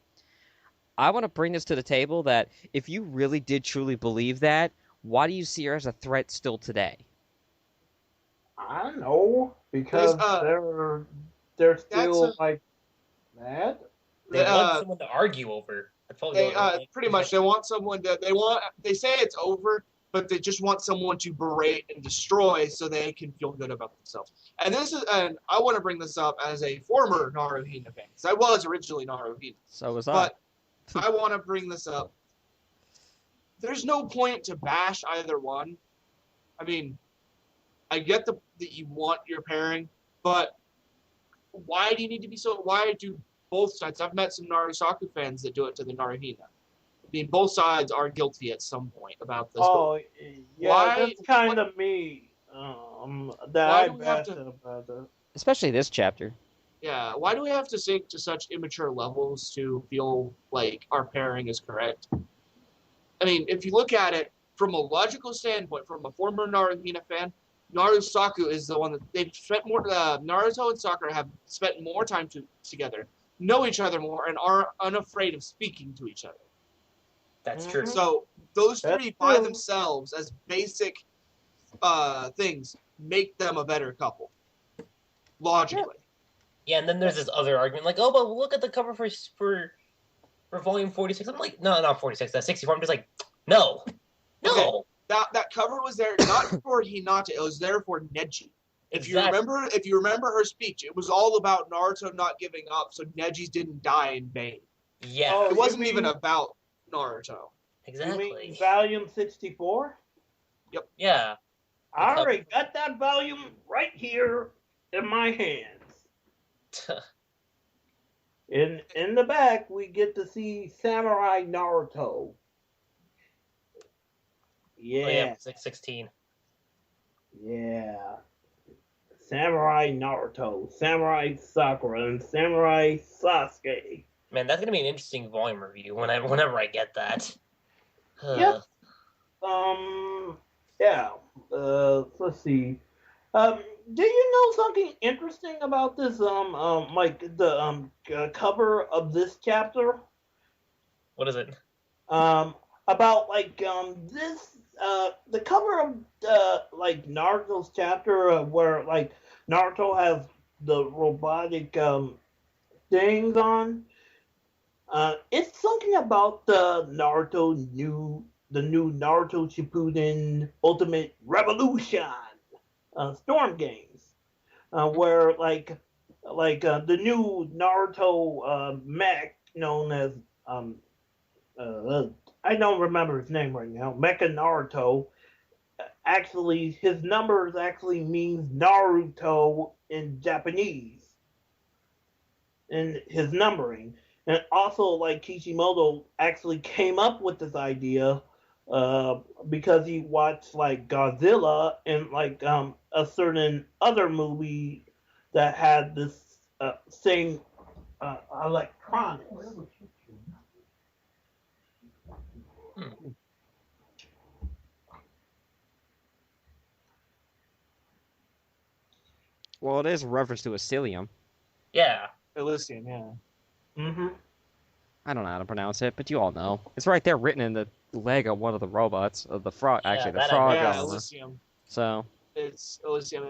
I want to bring this to the table that if you really did truly believe that, why do you see her as a threat still today? I don't know, because they're still like mad. They want someone to argue over. That's all pretty much, they want someone that they say it's over, but they just want someone to berate and destroy so they can feel good about themselves. And I want to bring this up as a former Naruhina fan, because I was originally Naruhina. So was I. But I want to bring this up. There's no point to bash either one. I mean, I get that you want your pairing, but why do you need to be so? Why do both sides? I've met some Narusaku fans that do it to the Naruhina. I mean, both sides are guilty at some point about this. Oh, yeah, that's kind of me. That I bashed about it. Especially this chapter. Yeah, why do we have to sink to such immature levels to feel like our pairing is correct? I mean, if you look at it from a logical standpoint, from a former Naruhina fan, Narusaku is the one that they've spent more. Naruto and Sakura have spent more time together, know each other more, and are unafraid of speaking to each other. That's true. So those three by themselves, as basic things, make them a better couple. Logically. Yeah, and then there's this other argument, like, oh, but look at the cover for Volume 46. I'm like, no, not 46, that's 64. I'm just like, no. Okay. That cover was there not for Hinata, it was there for Neji. If you remember her speech, it was all about Naruto not giving up, so Neji didn't die in vain. Yeah. It wasn't even about Naruto. Exactly. You mean Volume 64? Yep. Yeah. I already got that volume right here in my hands. In the back, we get to see Samurai Naruto. Yeah. Oh, yeah, 16. Yeah. Samurai Naruto, Samurai Sakura, and Samurai Sasuke. Man, that's gonna be an interesting volume review whenever I get that. Yep. Yeah. Let's see. Do you know something interesting about this? Like the cover of this chapter. What is it? About like this the cover of like Naruto's chapter where like Naruto has the robotic things on. It's something about the new Naruto Shippuden Ultimate Revolution Storm games, where like the new Naruto mech known as I don't remember his name right now. Mecha Naruto. Actually, his numbers actually means Naruto in Japanese. In his numbering. And also, like, Kishimoto actually came up with this idea because he watched, like, Godzilla and, like, a certain other movie that had this same electronics. Well, it is a reference to Elysium. Yeah. Elysium, yeah. Mm-hmm. I don't know how to pronounce it, but you all know. It's right there written in the leg of one of the robots, of the frog. Yeah, Actually, the frog. Yeah, element. Elysium. So. It's Elysium,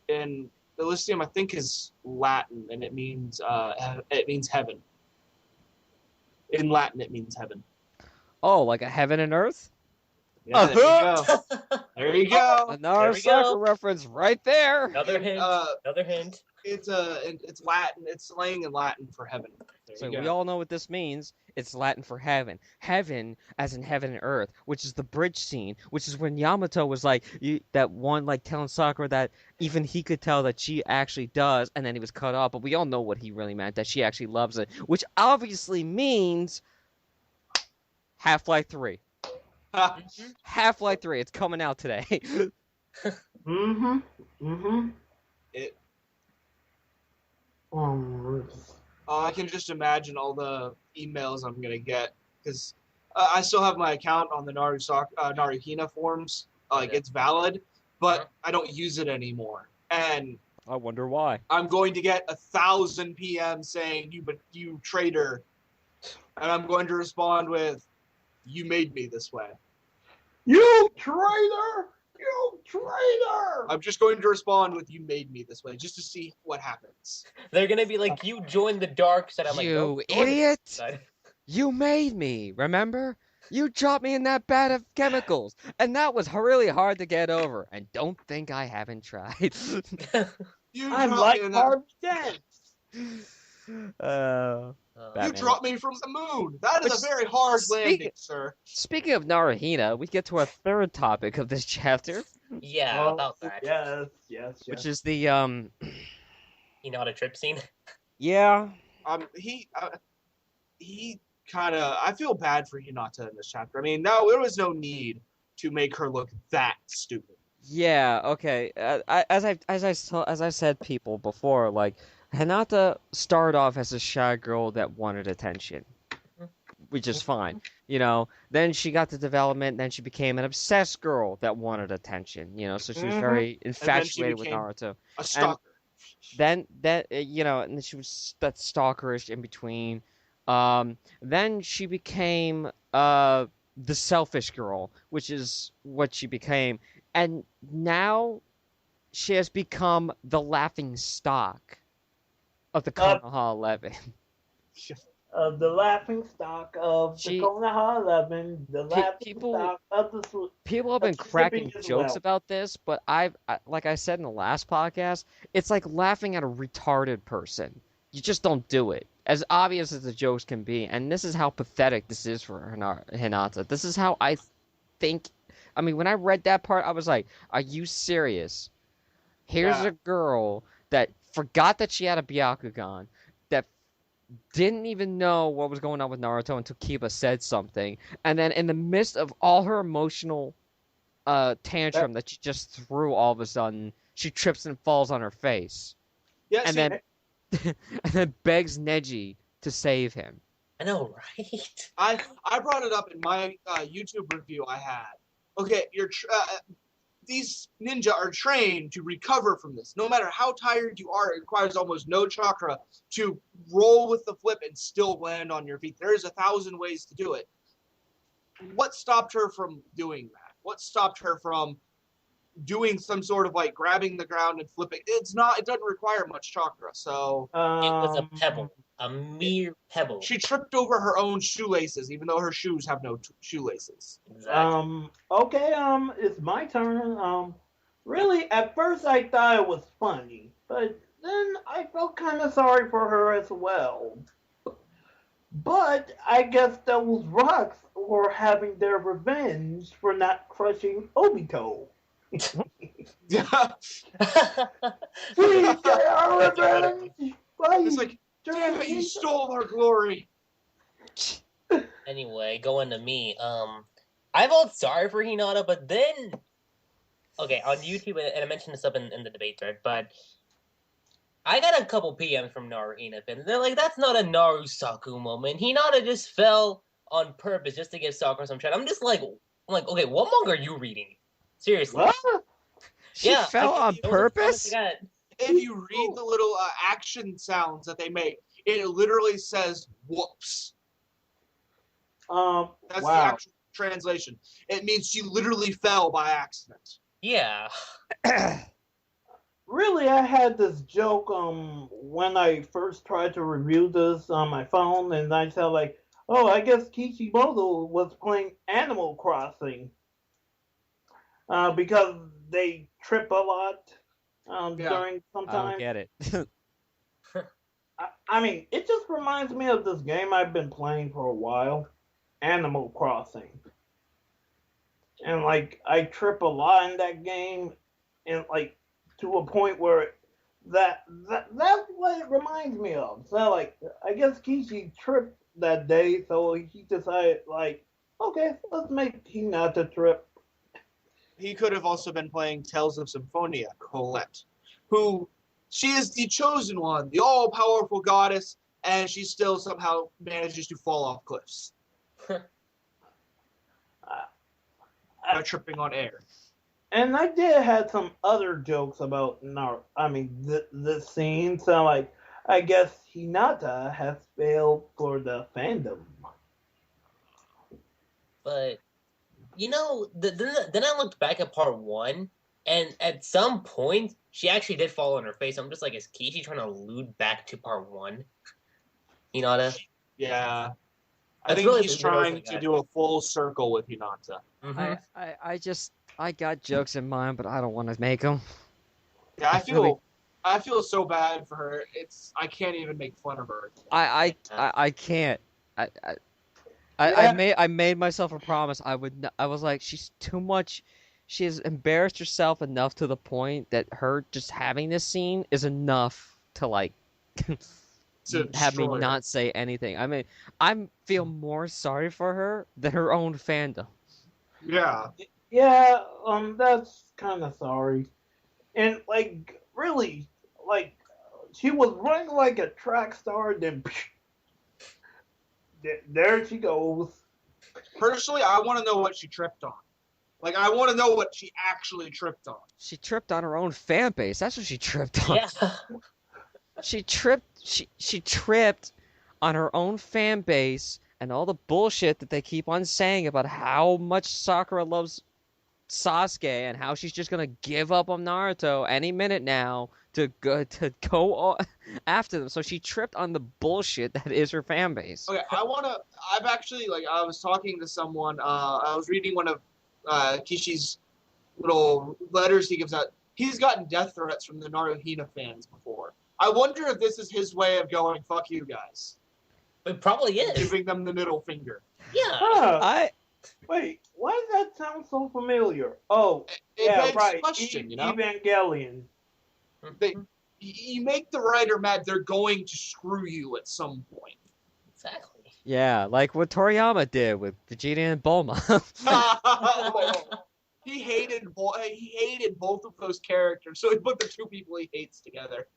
and Elysium I think is Latin, and it means heaven. In Latin, it means heaven. Oh, like a heaven and earth? Yeah, there you go. There you go. Another soccer reference right there. Another hint. Another hint. It's Latin. It's slang in Latin for heaven. So we all know what this means. It's Latin for heaven. Heaven, as in heaven and earth, which is the bridge scene, which is when Yamato was like that one, like telling Sakura that even he could tell that she actually does, and then he was cut off. But we all know what he really meant, that she actually loves it, which obviously means Half-Life 3. Half-Life 3. It's coming out today. Mm-hmm. Mm-hmm. I can just imagine all the emails I'm gonna get because I still have my account on the Naruhina forums. It's valid, but I don't use it anymore. And I wonder why. I'm going to get 1,000 PM saying you traitor, and I'm going to respond with, "You made me this way." You traitor! You traitor! I'm just going to respond with "You made me this way," just to see what happens. They're gonna be like, "You joined the dark side." I'm like, You "No, join the idiot! side." You made me, remember? You dropped me in that vat of chemicals, and that was really hard to get over. And don't think I haven't tried. You I'm dropped like me in that. Harvey Dent. You Batman. dropped me from the moon. That is Which- a very hard speak- landing, sir. Speaking of Naruhina, we get to our third topic of this chapter, Yeah, about that. Yes. which is the You know, the trip scene. yeah. He kind of. I feel bad for Hinata in this chapter. I mean, no, there was no need to make her look that stupid. Yeah, okay. As I said people before, like Hinata started off as a shy girl that wanted attention, which is fine. You know, then she got the development, then she became an obsessed girl that wanted attention, you know, so she was very infatuated with became- Naruto. A stalker. Then you know, and then she was that stalkerish in between. Then she became the selfish girl, which is what she became, and now she has become the laughing stock of the Konoha 11. The laughing stock of the Konoha 11, the laughing stock of the... People have been That's cracking shipping as jokes well. about this, but like I said in the last podcast, it's like laughing at a retarded person. You just don't do it. As obvious as the jokes can be, and this is how pathetic this is for Hinata. This is how I think. I mean, when I read that part, I was like, "Are you serious? Here's Yeah. a girl that forgot that she had a Byakugan, that didn't even know what was going on with Naruto until Kiba said something, and then in the midst of all her emotional tantrum that she just threw, all of a sudden she trips and falls on her face, Yeah, and see, then and then begs Neji to save him. I know, right? I brought it up in my YouTube review I had. Okay, these ninja are trained to recover from this. No matter how tired you are, it requires almost no chakra to roll with the flip and still land on your feet. There's 1,000 ways to do it. What stopped her from doing that? What stopped her from doing some sort of like grabbing the ground and flipping? It doesn't require much chakra. So It was a pebble, a mere pebble. she tripped over her own shoelaces, even though her shoes have no shoelaces. Exactly. Okay, it's my turn. Really, at first I thought it was funny, but then I felt kind of sorry for her as well. But I guess those rocks were having their revenge for not crushing Obito. Yeah. We get our revenge! It's like, damn it, you stole our glory. Anyway, going to me. I felt sorry for Hinata, but then, okay, on YouTube, and I mentioned this up in the debate thread, but I got a couple PMs from Naruhina fans. They're like, "That's not a Naru Saku moment. Hinata just fell on purpose just to give Sakura some shit." I'm like, okay, what manga are you reading? Seriously. What? She fell on those are the comments purpose? I got. If you read the little action sounds that they make, it literally says "whoops." That's the wow. actual translation. It means she literally fell by accident. Yeah. Really, I had this joke when I first tried to review this on my phone, and I said like, "Oh, I guess Kishimoto was playing Animal Crossing because they trip a lot during some I don't time." get it. I mean, it just reminds me of this game I've been playing for a while, Animal Crossing, and like I trip a lot in that game, and like to a point where that's what it reminds me of. So like, I guess Kishi tripped that day, so he decided like, okay, let's make Hinata trip. He could have also been playing Tales of Symphonia, Colette, who she is the chosen one, the all-powerful goddess, and she still somehow manages to fall off cliffs by tripping on air. And I did have some other jokes about this scene. So like, I guess Hinata has failed for the fandom. But then I looked back at part 1, and at some point, she actually did fall on her face. I'm just like, is Kishi trying to allude back to part 1? Hinata? Yeah. I That's think really he's the notes trying I to got. do a full circle with Hinata. Mhm. I got jokes in mind, but I don't want to make them. Yeah, Really, I feel so bad for her. I can't even make fun of her. I can't. I, I Yeah. I made myself a promise. I was like, she's too much. She has embarrassed herself enough to the point that her just having this scene is enough to like To have me destroy her. not say anything. I mean, I feel more sorry for her than her own fandom. Yeah. Yeah, that's kind of sorry. And like, really, like, she was running like a track star, then there she goes. Personally, I want to know what she tripped on. Like, I want to know what she actually tripped on. She tripped on her own fan base. That's what she tripped on. Yeah. She tripped on her own fan base and all the bullshit that they keep on saying about how much Sakura loves Sasuke and how she's just gonna give up on Naruto any minute now to go after them. So she tripped on the bullshit that is her fan base. Okay, I've actually, like, I was talking to someone, I was reading one of Kishi's little letters he gives out. He's gotten death threats from the Naruhina fans before. I wonder if this is his way of going, fuck you guys. It probably is. Giving them the middle finger. Yeah. Huh. I Wait, why does that sound so familiar? Oh, It yeah, begs right. question, you know? Evangelion. They, you make the writer mad, they're going to screw you at some point. Exactly. Yeah, like what Toriyama did with Vegeta and Bulma. He hated both of those characters, so he put the two people he hates together.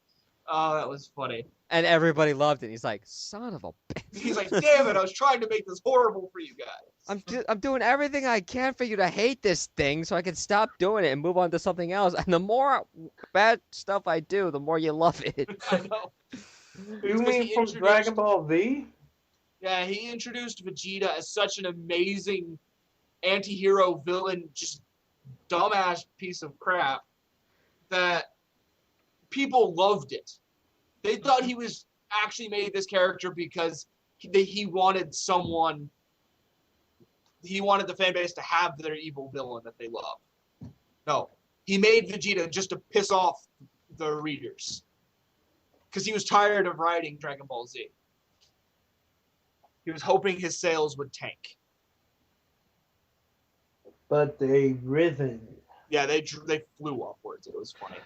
Oh, that was funny. And everybody loved it. He's like, son of a bitch. He's like, damn it, I was trying to make this horrible for you guys. I'm doing everything I can for you to hate this thing so I can stop doing it and move on to something else. And the more bad stuff I do, the more you love it. I know. You Because mean he from introduced- Dragon Ball Z? Yeah, he introduced Vegeta as such an amazing anti-hero villain, just dumbass piece of crap, that people loved it. They thought he was actually made this character because he wanted someone, he wanted the fan base to have their evil villain that they love. No, he made Vegeta just to piss off the readers because he was tired of writing Dragon Ball Z. He was hoping his sales would tank. But they've risen. Yeah, they flew upwards. It was funny.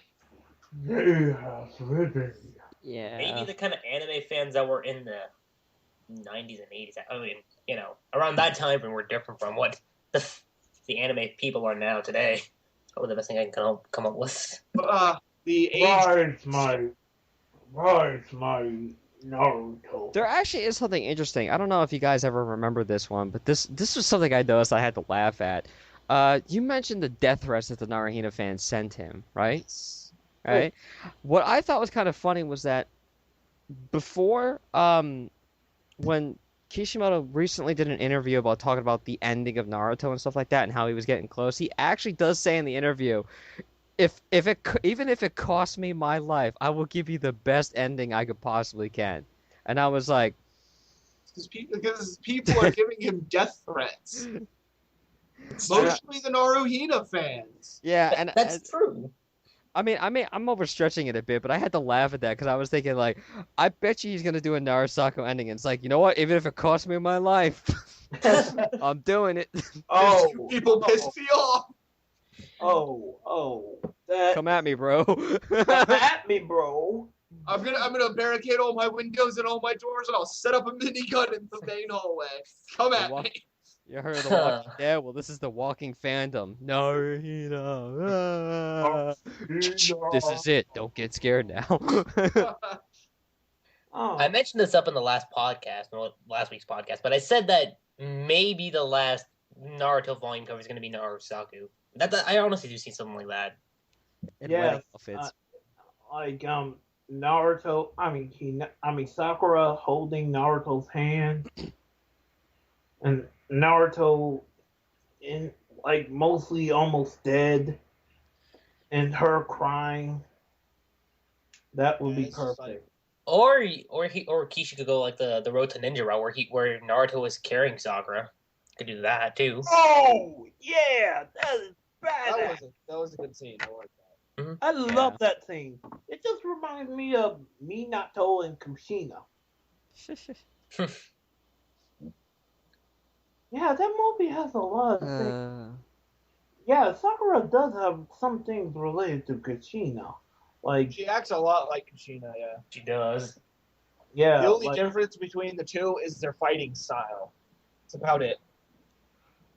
They have risen. Yeah. Maybe the kind of anime fans that were in the 90s and 80s. I mean, around that time frame were different from what the anime people are now today. Probably the best thing I can come up with. The age. Where's my Naruto? There actually is something interesting. I don't know if you guys ever remember this one, but this was something I noticed I had to laugh at. You mentioned the death threats that the Naruhina fans sent him, right? Right. What I thought was kind of funny was that before, when Kishimoto recently did an interview about talking about the ending of Naruto and stuff like that and how he was getting close, he actually does say in the interview, even if it costs me my life, I will give you the best ending I could possibly can. And I was like, Because people are giving him death threats. Mostly the Naruhina fans. yeah, and That's true. I mean, I'm overstretching it a bit, but I had to laugh at that because I was thinking, like, I bet you he's gonna do a Narasako ending, and it's like, you know what? Even if it costs me my life, I'm doing it. Oh, People pissed me off. That Come at me, bro. come at me, bro. I'm gonna barricade all my windows and all my doors, and I'll set up a minigun in the main hallway. Come at me. You heard of the Walking Dead? Well, this is the Walking Fandom. No, this is it. Don't get scared now. Oh, I mentioned this up in the last week's podcast, but I said that maybe the last Naruto volume cover is going to be Narusaku. I honestly do see something like that. In Yes, wedding outfits. like Naruto. I mean Sakura holding Naruto's hand, and Naruto like mostly almost dead, and her crying. That would be it's just funny. perfect. Or Kishi could go like the Road to Ninja route where Naruto is carrying Sakura. Could do that too. Oh yeah, that is badass. That was a good scene. I like that. I Yeah. love that scene. It just reminds me of Minato and Kushina. Yeah, that movie has a lot of things. Yeah, Sakura does have some things related to Kushina. Like, She acts a lot like Kushina, yeah. She does. yeah, The only like, difference between the two is their fighting style. That's about it.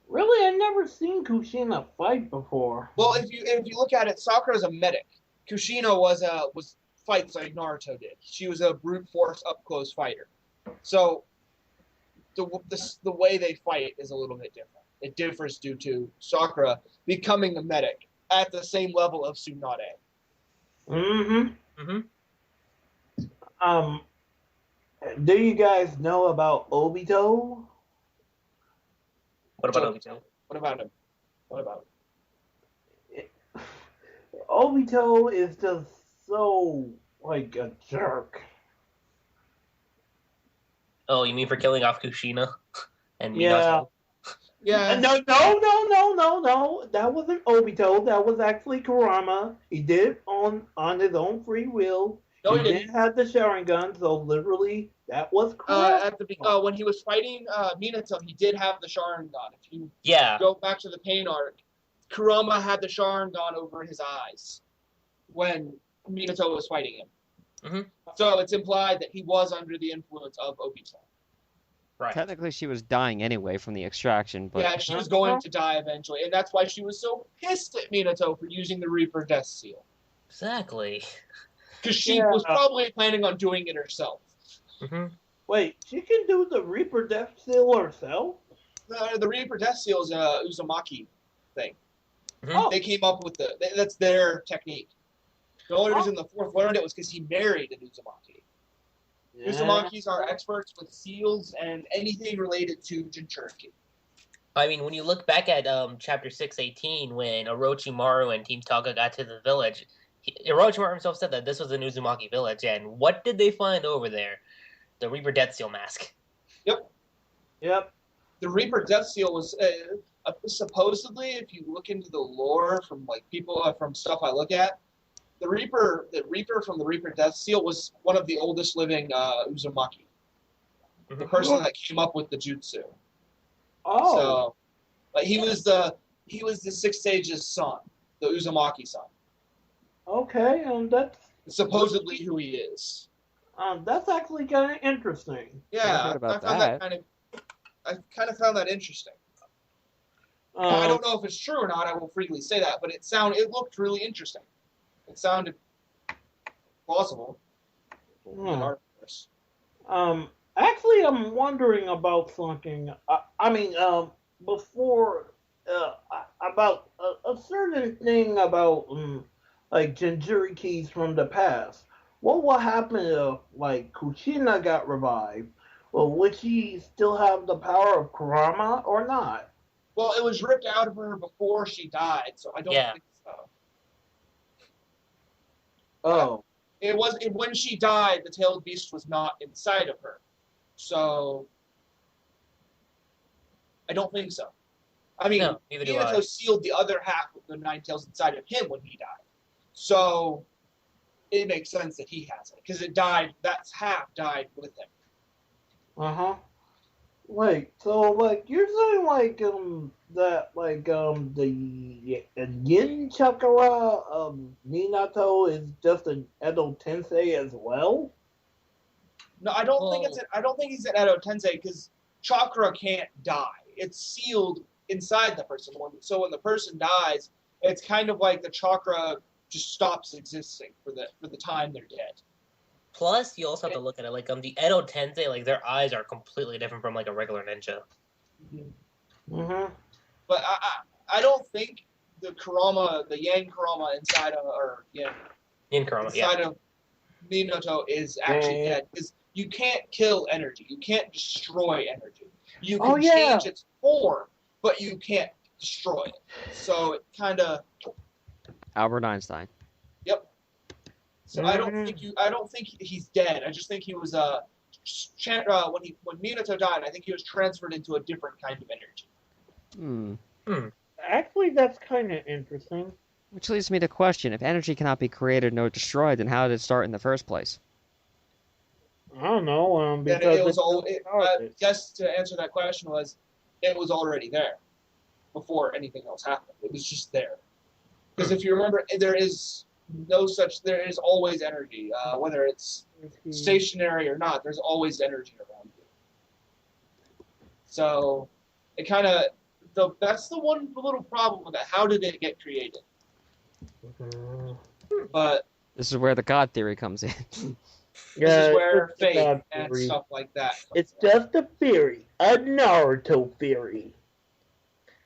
really, I never seen Kushina fight before. Well, if you look at it, Sakura's a medic. Kushina was fights like Naruto did. She was a brute force up close fighter. So the way they fight is a little bit different. It differs due to Sakura becoming a medic at the same level of Tsunade. Mm-hmm. Mm-hmm. Um, do you guys know about Obito? What about Obito? What about him? What about him? Obito is just so like a jerk. Oh, you mean for killing off Kushina and Yeah. Minato? Yeah. No. That wasn't Obito. That was actually Kurama. He did it on his own free will. No, he he didn't didn't. have the Sharingan, so literally that was Kurama. When he was fighting Minato, he did have the Sharingan. If you Yeah. go back to the pain arc, Kurama had the Sharingan over his eyes when Minato was fighting him. Mm-hmm. So it's implied that he was under the influence of Obito. Right. Technically, she was dying anyway from the extraction, but Yeah, she was going to die eventually, and that's why she was so pissed at Minato for using the Reaper Death Seal. Exactly. Because she was probably planning on doing it herself. Mm-hmm. Wait, she can do the Reaper Death Seal herself? The Reaper Death Seal is a Uzumaki thing. Mm-hmm. Oh, They came up with that's their technique. The only reason the fourth learned it was because he married an Uzumaki. yeah. Uzumakis are experts with seals and anything related to Jinchuriki. I mean, when you look back at chapter 618, when Orochimaru and Team Taka got to the village, Orochimaru himself said that this was an Uzumaki village, and what did they find over there? The Reaper Death Seal mask. Yep. The Reaper Death Seal was supposedly, if you look into the lore from like people from stuff I look at, the Reaper from the Reaper Death Seal was one of the oldest living Uzumaki. Mm-hmm. The person that came up with the jutsu. Oh. So, but he was the Six Sage's son, the Uzumaki son. Okay, that's Supposedly who he is. that's actually kind of interesting. Yeah, heard about I found that. I kind of found that interesting. I don't know if it's true or not. I will freely say that, but it looked really interesting. It sounded plausible. Actually, I'm wondering about something. Before about a certain thing about like Jinchurikis from the past. What will happen if like Kushina got revived? Well, would she still have the power of Kurama or not? Well, it was ripped out of her before she died, so I don't think so. Oh, When she died, the tailed beast was not inside of her, so I don't think so. I mean, No, neither do I. Minato sealed the other half of the nine tails inside of him when he died, so it makes sense that he has it because it died. That half died with him. Wait, so like you're saying like that like the yin chakra of Minato is just an Edo Tensei as well? No, I don't think he's an Edo Tensei because chakra can't die. It's sealed inside the person. So when the person dies, it's kind of like the chakra just stops existing for the time they're dead. Plus, you also have to look at it like the Edo Tensei, like their eyes are completely different from like a regular ninja. Mm-hmm. But I don't think the Yang Kurama inside of Minato is actually dead because you can't kill energy. You can't destroy energy. You can change its form, but you can't destroy it. So it kind of. Albert Einstein. Yep. So I don't think he's dead. I just think he was when Minato died, I think he was transferred into a different kind of energy. Actually, that's kind of interesting. Which leads me to question: if energy cannot be created nor destroyed, then how did it start in the first place? I don't know. And Because it was guess to answer that question was, it was already there before anything else happened. It was just there. Because if you remember, there is always energy, whether it's stationary or not. There's always energy around you. So it kind of that's the one little problem with that. How did it get created? But This is where the God theory comes in. this is where it's a fate God and theory. stuff like that. It's just a theory, a Naruto theory.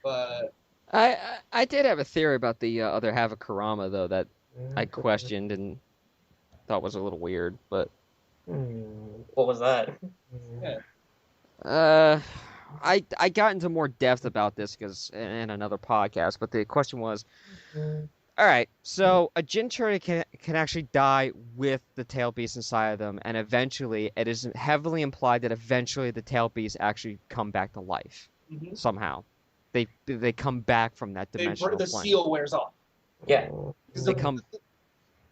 But I did have a theory about the other half of Kurama though that I questioned and thought was a little weird, but What was that? I got into more depth about this because in another podcast, but the question was, all right, so a Jinchuriki can actually die with the tail beast inside of them, and eventually it is heavily implied that eventually the tail beast actually come back to life somehow. They come back from that dimensional the plane. seal wears off. Yeah.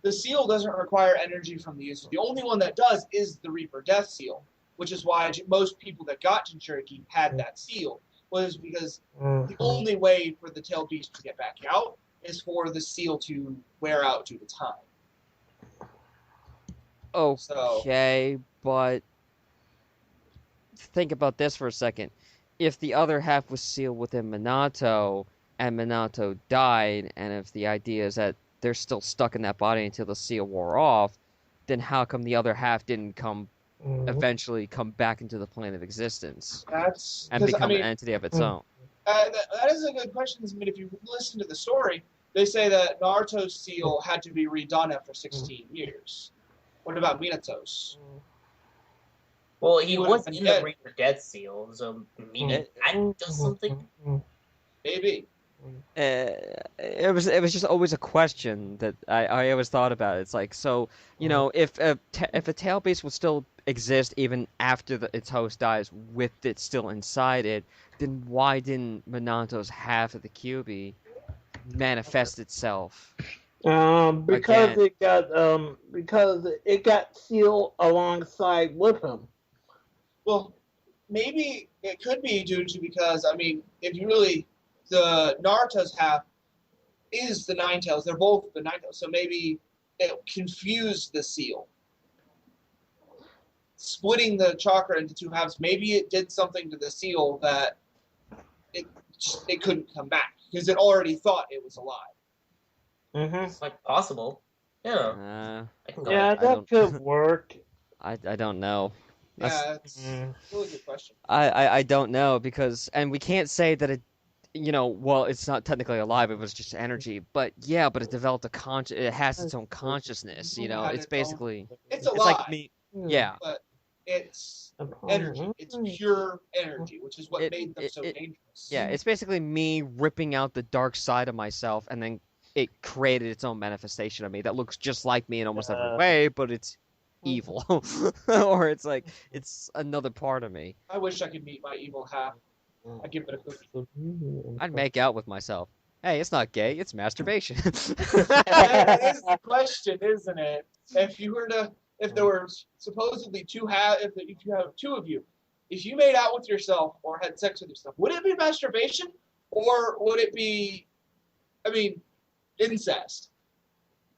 The seal doesn't require energy from the user. The only one that does is the Reaper Death Seal, which is why most people that got Jinchuriki had that seal, was because the only way for the tail beast to get back out is for the seal to wear out due to time. Okay, but think about this for a second. If the other half was sealed within Minato, and Minato died, and if the idea is that they're still stuck in that body until the seal wore off, then how come the other half didn't eventually come back into the plane of existence and become an entity of its own? That is a good question. I mean, if you listen to the story, they say that Naruto's seal had to be redone after 16 years. What about Minato's? Well, he was in the Reaper Death Seal, so maybe that does something. Maybe. It was just always a question that I always thought about. It's like, so, you know, if a tail beast would still exist even after its host dies with it still inside it, then why didn't Minato's half of the Kyuubi manifest itself? Because it got sealed alongside with him. Well, maybe it could be due to because, I mean, if you really, the Naruto's half is the Nine Tails. They're both the Nine Tails. So maybe it confused the seal. Splitting the chakra into two halves, maybe it did something to the seal that it couldn't come back because it already thought it was alive. It's like possible. Yeah. That could work. I don't know. Yeah, it's a really good question. I don't know because, and we can't say that it, you know, well, it's not technically alive. It was just energy, but it developed it has its own consciousness. You know, it's basically it's alive. It's like me. Yeah. But it's energy. It's pure energy, which is what made them so dangerous. Yeah, it's basically me ripping out the dark side of myself, and then it created its own manifestation of me that looks just like me in almost every way, but it's evil. Or it's like, it's another part of me. I wish I could meet my evil half. I'd give it a cookie. I'd make out with myself. Hey, it's not gay, it's masturbation. That is the question, isn't it? If there were supposedly if you have two of you, if you made out with yourself or had sex with yourself, would it be masturbation or would it be, incest?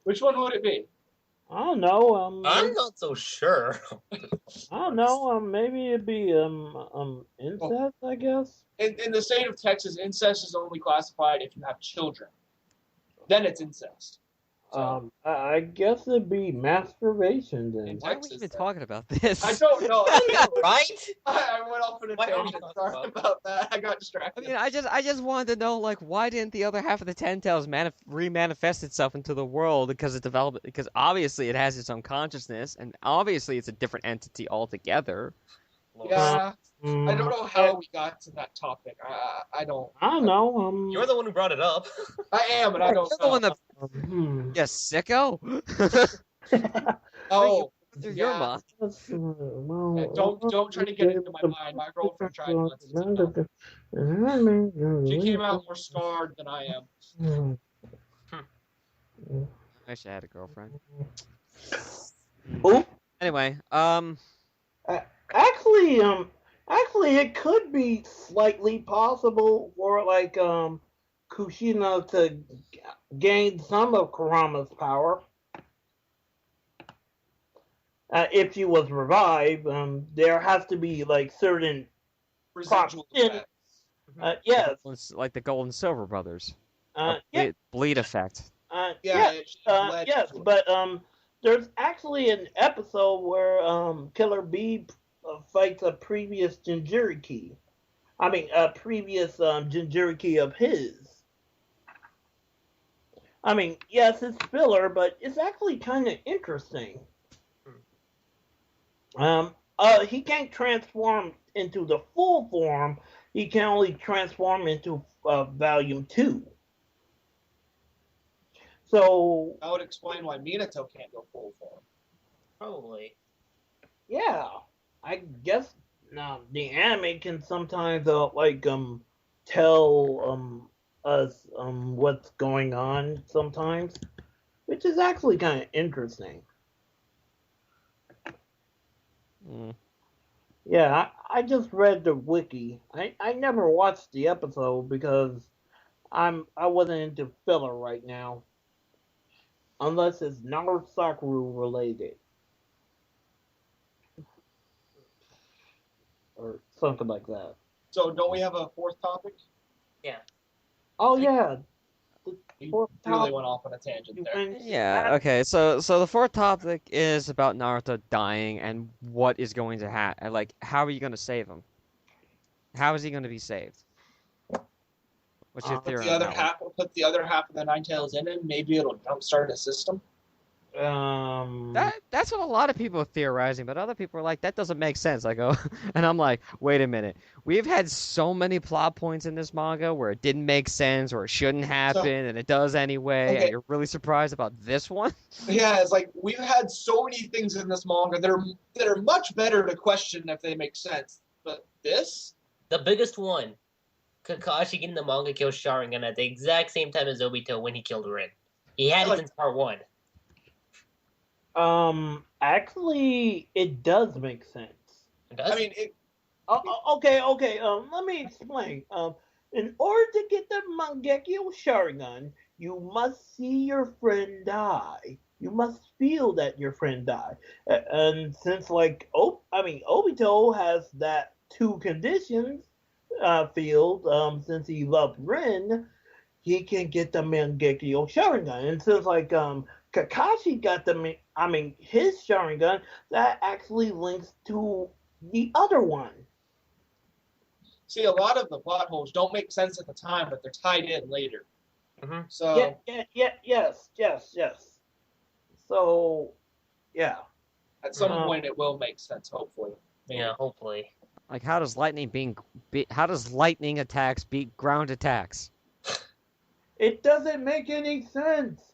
Which one would it be? I don't know. I'm not so sure. I don't know. Maybe it'd be incest, I guess. In the state of Texas, incest is only classified if you have children. Then it's incest. So, I guess it'd be masturbation then. Why are we even talking about this? I don't know. Right? I went off on a tangent. Sorry about that. I got distracted. I mean, I just wanted to know, like, why didn't the other half of the Ten Tails re-manifest itself into the world? Because obviously it has its own consciousness, and obviously it's a different entity altogether. Yeah, I don't Mm, know how we got to that topic. I don't. I don't know. You're the one who brought it up. I am, and I don't You're the one know. that. hmm. Yeah, sicko. Oh, Through your yeah. mind. Don't try to get into my mind. My girlfriend tried once. It didn't help. She came out more scarred than I am. I wish I had a girlfriend. Oh, Anyway, uh, actually, actually, it could be slightly possible for like Kushina to gain some of Kurama's power. If she was revived, there has to be like certain Residual proximity. effects. Yes. it's like the Gold and Silver Brothers. Yeah. Bleed effect. Yeah, Yes. she led Yes. to it. But there's actually an episode where Killer Bee fights a previous Jinjuriki. I mean, a previous Jinjuriki of his. I mean, yes, it's filler, but it's actually kind of interesting. He can't transform into the full form. He can only transform into Volume 2. So, That would explain why Minato can't go full form. Probably. yeah, I guess now the anime can sometimes tell us what's going on sometimes, which is actually kind of interesting. Mm. Yeah, I just read the wiki. I never watched the episode because I wasn't into filler right now, unless it's Narusaku related or something like that. So don't we have a fourth topic? Yeah. Oh yeah, the We fourth really topic went off on a tangent you there. mentioned. Yeah. Okay. So the fourth topic is about Naruto dying and what is going to happen. Like, how are you going to save him? How is he going to be saved? What's your Put theory the on other that one? half. Put the other half of the Nine Tails in, and maybe it'll jumpstart a system. That's what a lot of people are theorizing, but other people are like, that doesn't make sense. I go, and I'm like, wait a minute. We've had so many plot points in this manga where it didn't make sense or it shouldn't happen, So and it does anyway, and okay, you're really surprised about this one? yeah, it's like we've had so many things in this manga that are much better to question if they make sense. But this, The biggest one. Kakashi getting the manga kill Sharingan at the exact same time as Obito when he killed Rin. He had it like, since part 1. actually, it does make sense. It does? I mean, it, Okay. Let me explain. In order to get the Mangekyo Sharingan, you must see your friend die. You must feel that your friend died. And since Obito has that two conditions field, since he loved Rin, he can get the Mangekyo Sharingan. And since Kakashi got his Sharingan, that actually links to the other one. see, a lot of the plot holes don't make sense at the time, but they're tied in later. Mm-hmm. So Yes. So, yeah. at some point, it will make sense. Hopefully, maybe. Yeah, hopefully. Like, how does how does lightning attacks beat ground attacks? It doesn't make any sense.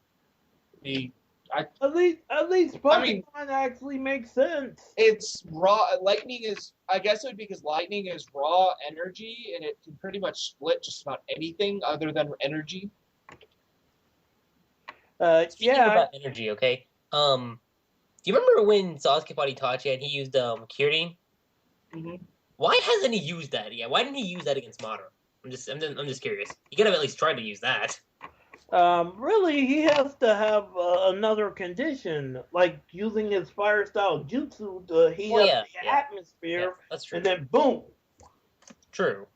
The At least Pokemon I mean, actually makes sense. it's raw. Lightning is, I guess it would be because lightning is raw energy, and it can pretty much split just about anything other than energy. Speaking Yeah. about energy, okay? Do you remember when Sasuke fought Itachi and he used Kyurem? Mm-hmm. Why hasn't he used that yet? Why didn't he use that against Madara? I'm just curious. He could have at least tried to use that. Really, he has to have another condition, like using his fire style jutsu to heat up the atmosphere, that's true. and then boom, True.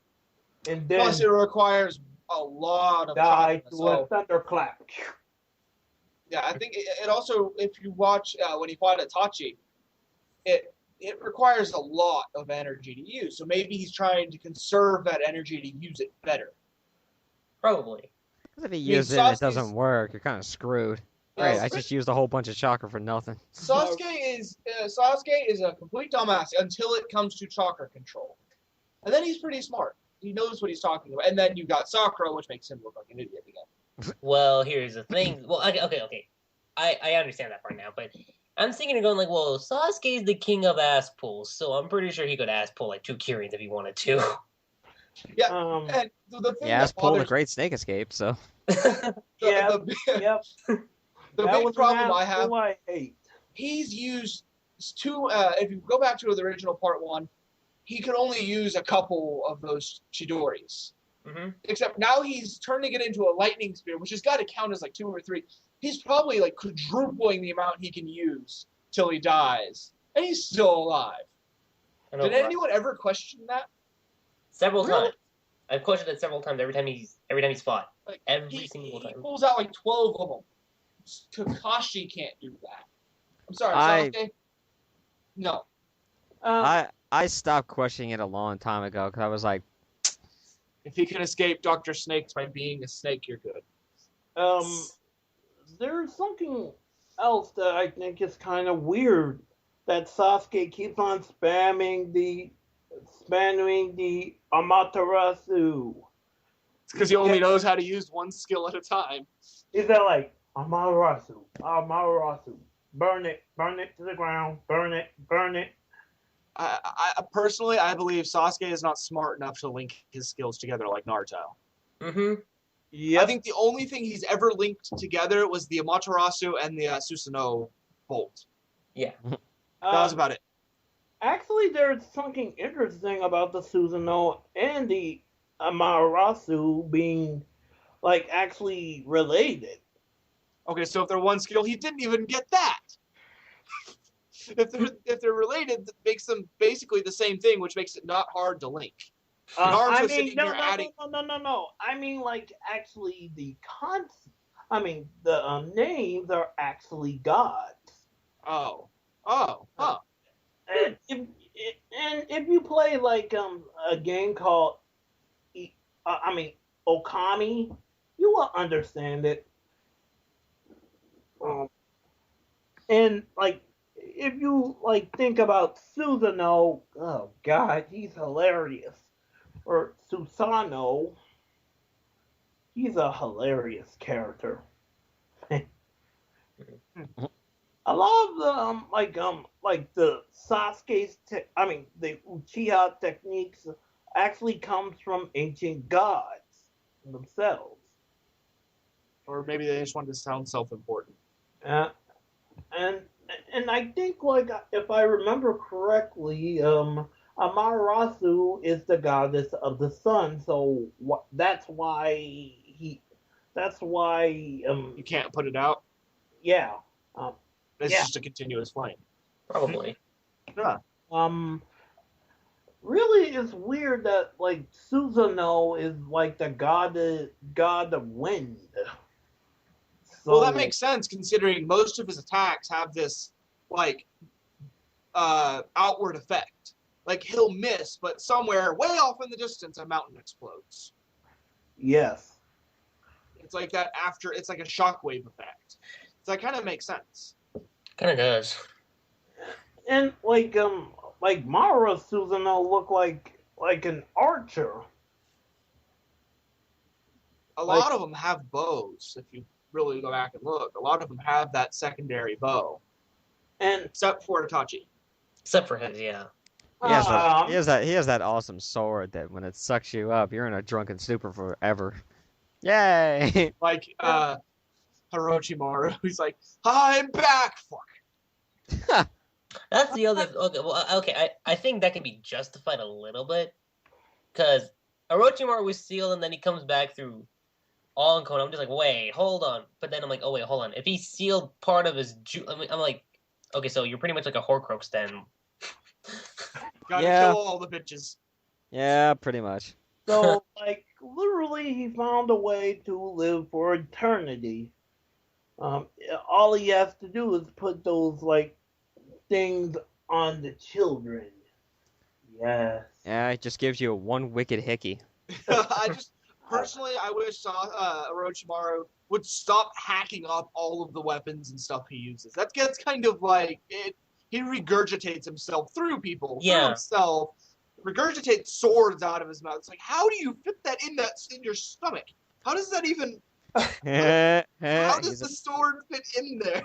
and then Plus, it requires a lot of die time. to So, a thunderclap. yeah, I think it also, if you watch when he fought Itachi, it requires a lot of energy to use. So maybe he's trying to conserve that energy to use it better. Probably. Because if you I mean, use it and it Sasuke's- doesn't work, you're kind of screwed. Right, I just used a whole bunch of chakra for nothing. Sasuke is a complete dumbass until it comes to chakra control, and then he's pretty smart. He knows what he's talking about. And then you got Sakura, which makes him look like an idiot again. Well, here's the thing. Well, okay. I understand that part now, but I'm thinking of going like, well, Sasuke's the king of ass pulls, so I'm pretty sure he could ass pull like 2 Kyrians if he wanted to. Yeah, and the thing Yeah, that pulled a bothers great snake escape, so. Yep. the That big was problem I have, I hate. he's used two. If you go back to the original part 1, he could only use a couple of those Chidoris. Mm-hmm. Except now he's turning it into a lightning spear, which has got to count as like 2 or 3. He's probably like quadrupling the amount he can use till he dies, and he's still alive. Did anyone ever question that? Several Really? times. I've questioned it several times every time he's fought. Like, Every single time. He pulls out like 12 of them. Kakashi can't do that. I'm sorry, Sasuke. No. I stopped questioning it a long time ago because I was like, If he can escape Dr. Snakes by being a snake, you're good. There's something else that I think is kind of weird that Sasuke keeps on spamming the Amaterasu. It's because he only knows how to use one skill at a time. Is that like Amaterasu, burn it to the ground, burn it. I personally, I believe Sasuke is not smart enough to link his skills together like Naruto. Mm-hmm. Yeah, I think the only thing he's ever linked together was the Amaterasu and the Susanoo bolt. Yeah. That was about it. Actually, there's something interesting about the Susanoo and the Amaterasu being like actually related. Okay, so if they're one skill, he didn't even get that. If they're related, that makes them basically the same thing, which makes it not hard to link. I Naruto's mean, sitting here adding. no. I mean, like actually, the names are actually gods. Oh. And if you play like a game called Okami, you will understand it. And like if you like think about Susanoo, oh god, he's hilarious. Or Susanoo, he's a hilarious character. A lot of the like the Sasuke's the Uchiha techniques actually comes from ancient gods themselves. Or maybe they just wanted to sound self-important. And I think like if I remember correctly, Amaterasu is the goddess of the sun, so that's why You can't put it out. yeah. It's Yeah. just a continuous flame. Probably. Yeah. Really, it's weird that like Susanoo is like the god of wind. So, Well, that makes sense considering most of his attacks have this like outward effect. Like he'll miss, but somewhere way off in the distance, a mountain explodes. yes. It's like that after. It's like a shockwave effect. So that kind of makes sense. Kind of does. And like Mara Susanoo look like an archer. A lot of them have bows. If you really go back and look, a lot of them have that secondary bow, And except for Itachi. Except for his, yeah. he has that awesome sword that when it sucks you up, you're in a drunken stupor forever. Yay! Like Orochimaru, who's like, I'm back. Fuck. That's the other. Okay. I think that can be justified a little bit, because Orochimaru was sealed, and then he comes back through Onko. I'm just like, wait, hold on. But then I'm like, oh wait, hold on. If he sealed part of his, I'm like, okay, so you're pretty much like a Horcrux then. Gotta Yeah. kill all the bitches. Yeah, pretty much. so like literally he found a way to live for eternity. All he has to do is put those like things on the children. Yes. Yeah, it just gives you a one wicked hickey. I Personally, I wish Orochimaru would stop hacking up all of the weapons and stuff he uses. That gets kind of like it. He regurgitates himself through people, through himself, regurgitates swords out of his mouth. It's like, how do you fit that in your stomach? How does that even? How does the sword fit in there?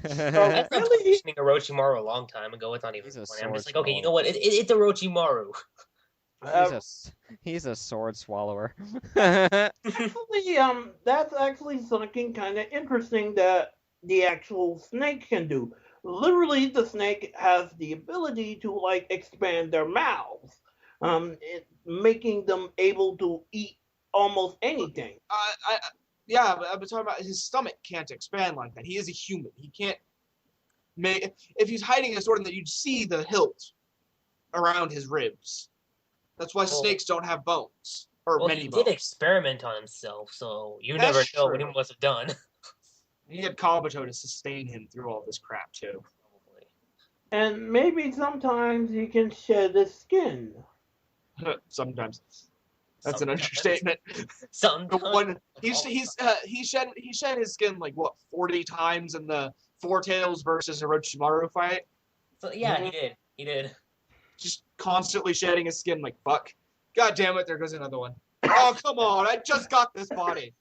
I stopped Really? questioning Orochimaru a long time ago. It's not even He's a funny. I'm just like, sword okay, you know what? It's Orochimaru. He's a sword swallower. Actually, that's actually something kind of interesting that the actual snake can do. Literally, the snake has the ability to like expand their mouths, making them able to eat almost anything. Yeah, but I'm talking about his stomach can't expand like that. He is a human. He can't make. If he's hiding a sword, in that you'd see the hilt around his ribs. That's why snakes don't have bones or many he bones. did experiment on himself, so you That's never know what he true. must have done. He had Kabuto to sustain him through all this crap too. Probably. And maybe sometimes he can shed his skin. Sometimes. That's Sometimes. an understatement. Sometimes. The one he shed his skin like what 40 times in the Four Tails versus Orochimaru fight. So yeah, he did. Just constantly shedding his skin like fuck. God damn it, there goes another one. Oh come on, I just got this body.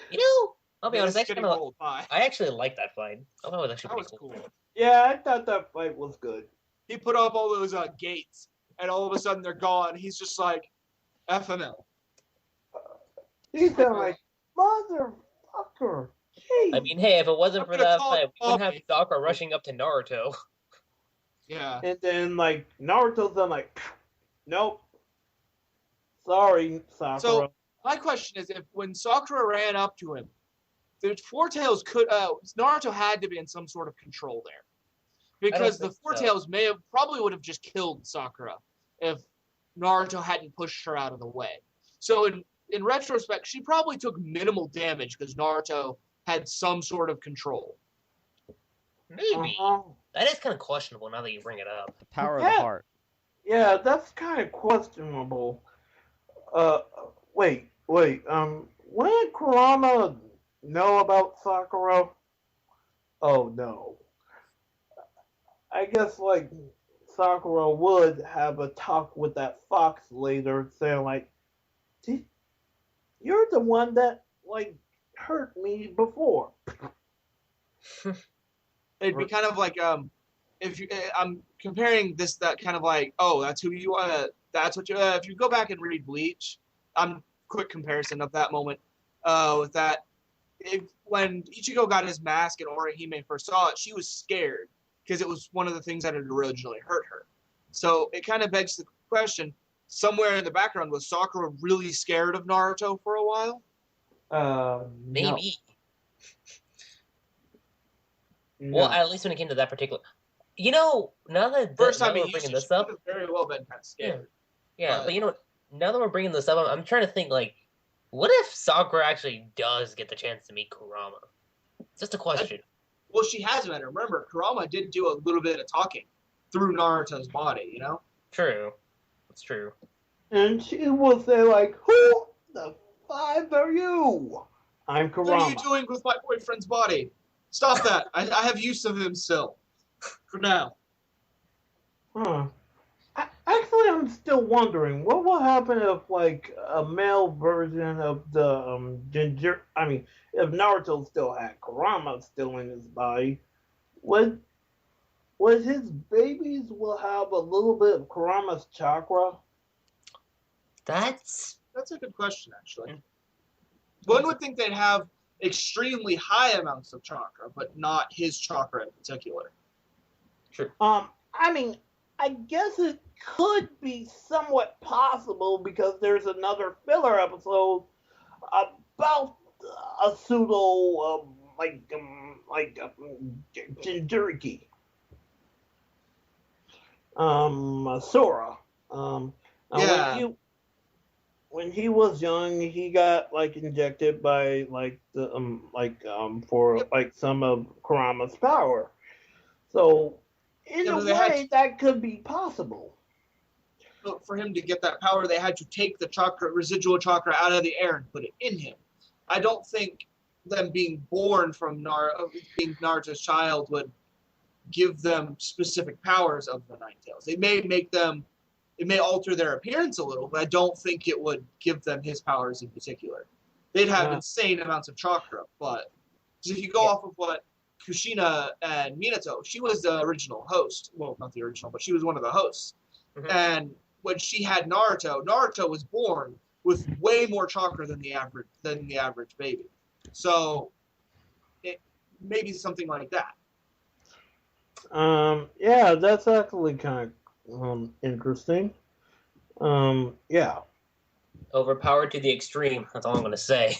You know, I'll be Yeah, honest. it's getting old. Bye. I actually like that fight. I thought it was actually That was pretty cool. Yeah, I thought that fight was good. He put up all those gates, and all of a sudden they're gone. He's just like, FML. He's like, motherfucker. Jeez. I mean, hey, if it wasn't for I'm gonna that call fight, it we wouldn't have Bobby. Sakura rushing up to Naruto. Yeah. And then like Naruto's then like, nope. Sorry, Sakura. So my question is, if when Sakura ran up to him, the Four Tails Naruto had to be in some sort of control there, because the Four Tails probably would have just killed Sakura if Naruto hadn't pushed her out of the way. So in retrospect, she probably took minimal damage because Naruto had some sort of control. Maybe. Uh-huh. That is kind of questionable now that you bring it up. The power of the heart. Yeah, that's kind of questionable. Wait. When did Kurama know about Sakura? Oh no. I guess like Sakura would have a talk with that fox later, saying like, "You're the one that like hurt me before." It'd be kind of like if you I'm comparing that kind of like, oh, that's who you that's what you if you go back and read Bleach, quick comparison of that moment with that, when Ichigo got his mask and Orihime first saw it, she was scared because it was one of the things that had originally hurt her. So it kind of begs the question, somewhere in the background, was Sakura really scared of Naruto for a while? Maybe. No. Well, at least when it came to that particular, now that First time we're he bringing used this up, could have very well been kind of scared. yeah, but now that we're bringing this up, I'm trying to think like, what if Sakura actually does get the chance to meet Kurama? It's just a question. Well, she has met him. Remember, Kurama did do a little bit of talking through Naruto's body, you know? True. That's true. And she will say like, "Who the fuck are you?" I'm Kurama. What are you doing with my boyfriend's body? Stop that. I have use of him still. For now. Huh. Actually, I'm still wondering what will happen if, like, a male version of the ginger. I mean, if Naruto still had Kurama still in his body, would his babies will have a little bit of Kurama's chakra? That's a good question, actually. One would think they'd have extremely high amounts of chakra, but not his chakra in particular. true. I mean, I guess it could be somewhat possible because there's another filler episode about a pseudo Jinchuriki. Sora. Yeah. When he was young, he got like injected by like the for like some of Kurama's power. So in a way, that could be possible. for him to get that power, they had to take the residual chakra out of the air and put it in him. I don't think them being born from being Naruto's child would give them specific powers of the Nine Tails. It may alter their appearance a little, but I don't think it would give them his powers in particular. They'd have insane amounts of chakra, but if you go off of what Kushina and Minato, she was the original host. Well, not the original, but she was one of the hosts. Mm-hmm. And when she had Naruto was born with way more chakra than the average baby. So it maybe something like that. Yeah, that's actually kind of interesting. Yeah. Overpowered to the extreme. That's all I'm going to say.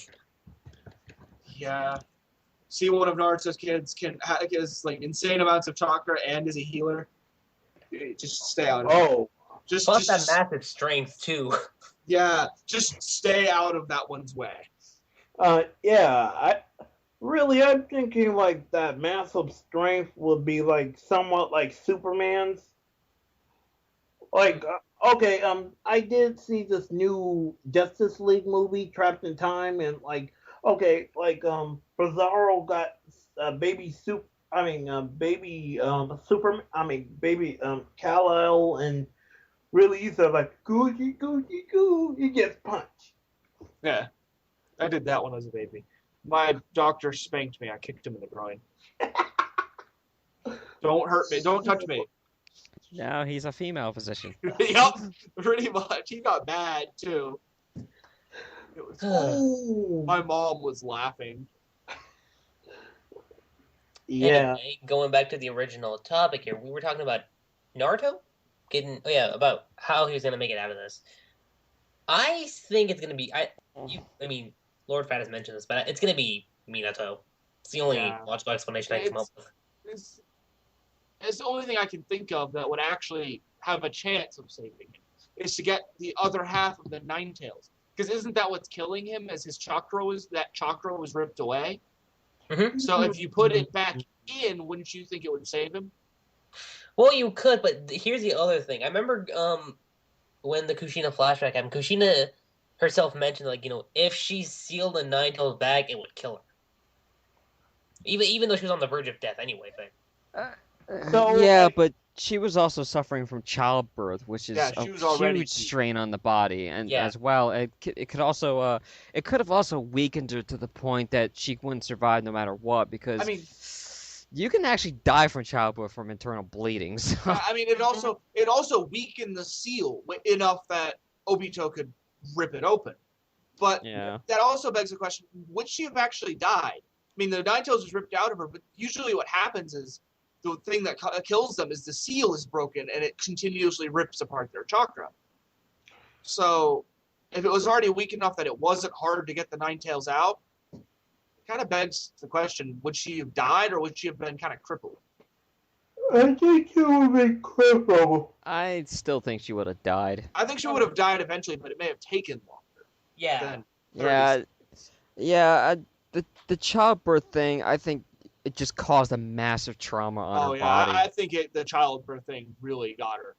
Yeah. See, one of Naruto's kids has like insane amounts of chakra and is a healer. Just stay out of it. Plus that massive strength too. Yeah, just stay out of that one's way. Yeah, I'm thinking like that massive strength would be like somewhat like Superman's. Like, okay, I did see this new Justice League movie, Trapped in Time, and like, okay, like, Bizarro got baby Kal-El, and really he's like, Gucci, Gucci, Goo, he gets punched. Yeah, I did that when I was a baby. My doctor spanked me. I kicked him in the groin. Don't hurt me. Don't touch me. Now he's a female physician. Yup, pretty much. He got mad too. It was, my mom was laughing. Yeah. Anyway, going back to the original topic here, we were talking about Naruto about how he was going to make it out of this. I think it's going to be. Lord Fat has mentioned this, but it's going to be Minato. It's the only logical explanation I can come up with. It's the only thing I can think of that would actually have a chance of saving him, is to get the other half of the Nine Tails. Because isn't that what's killing him? As his chakra was ripped away. Mm-hmm. So if you put it back in, wouldn't you think it would save him? Well, you could, but here's the other thing. I remember when the Kushina flashback happened, Kushina herself mentioned, like, if she sealed the Nine Tails back, it would kill her. Even though she was on the verge of death anyway. But she was also suffering from childbirth, which is a huge strain on the body, and as well, it could have also weakened her to the point that she wouldn't survive no matter what. Because you can actually die from childbirth from internal bleeding. So. It also weakened the seal enough that Obito could rip it open. But that also begs the question: would she have actually died? I mean, the Nine Tails was ripped out of her, but usually what happens is, the thing that kills them is the seal is broken and it continuously rips apart their chakra. So, if it was already weak enough that it wasn't hard to get the Nine Tails out, it kind of begs the question: would she have died, or would she have been kind of crippled? I think she would have been crippled. I still think she would have died. I think she would have died eventually, but it may have taken longer. The childbirth thing, I think. It just caused a massive trauma on her body. I think the childbirth thing really got her.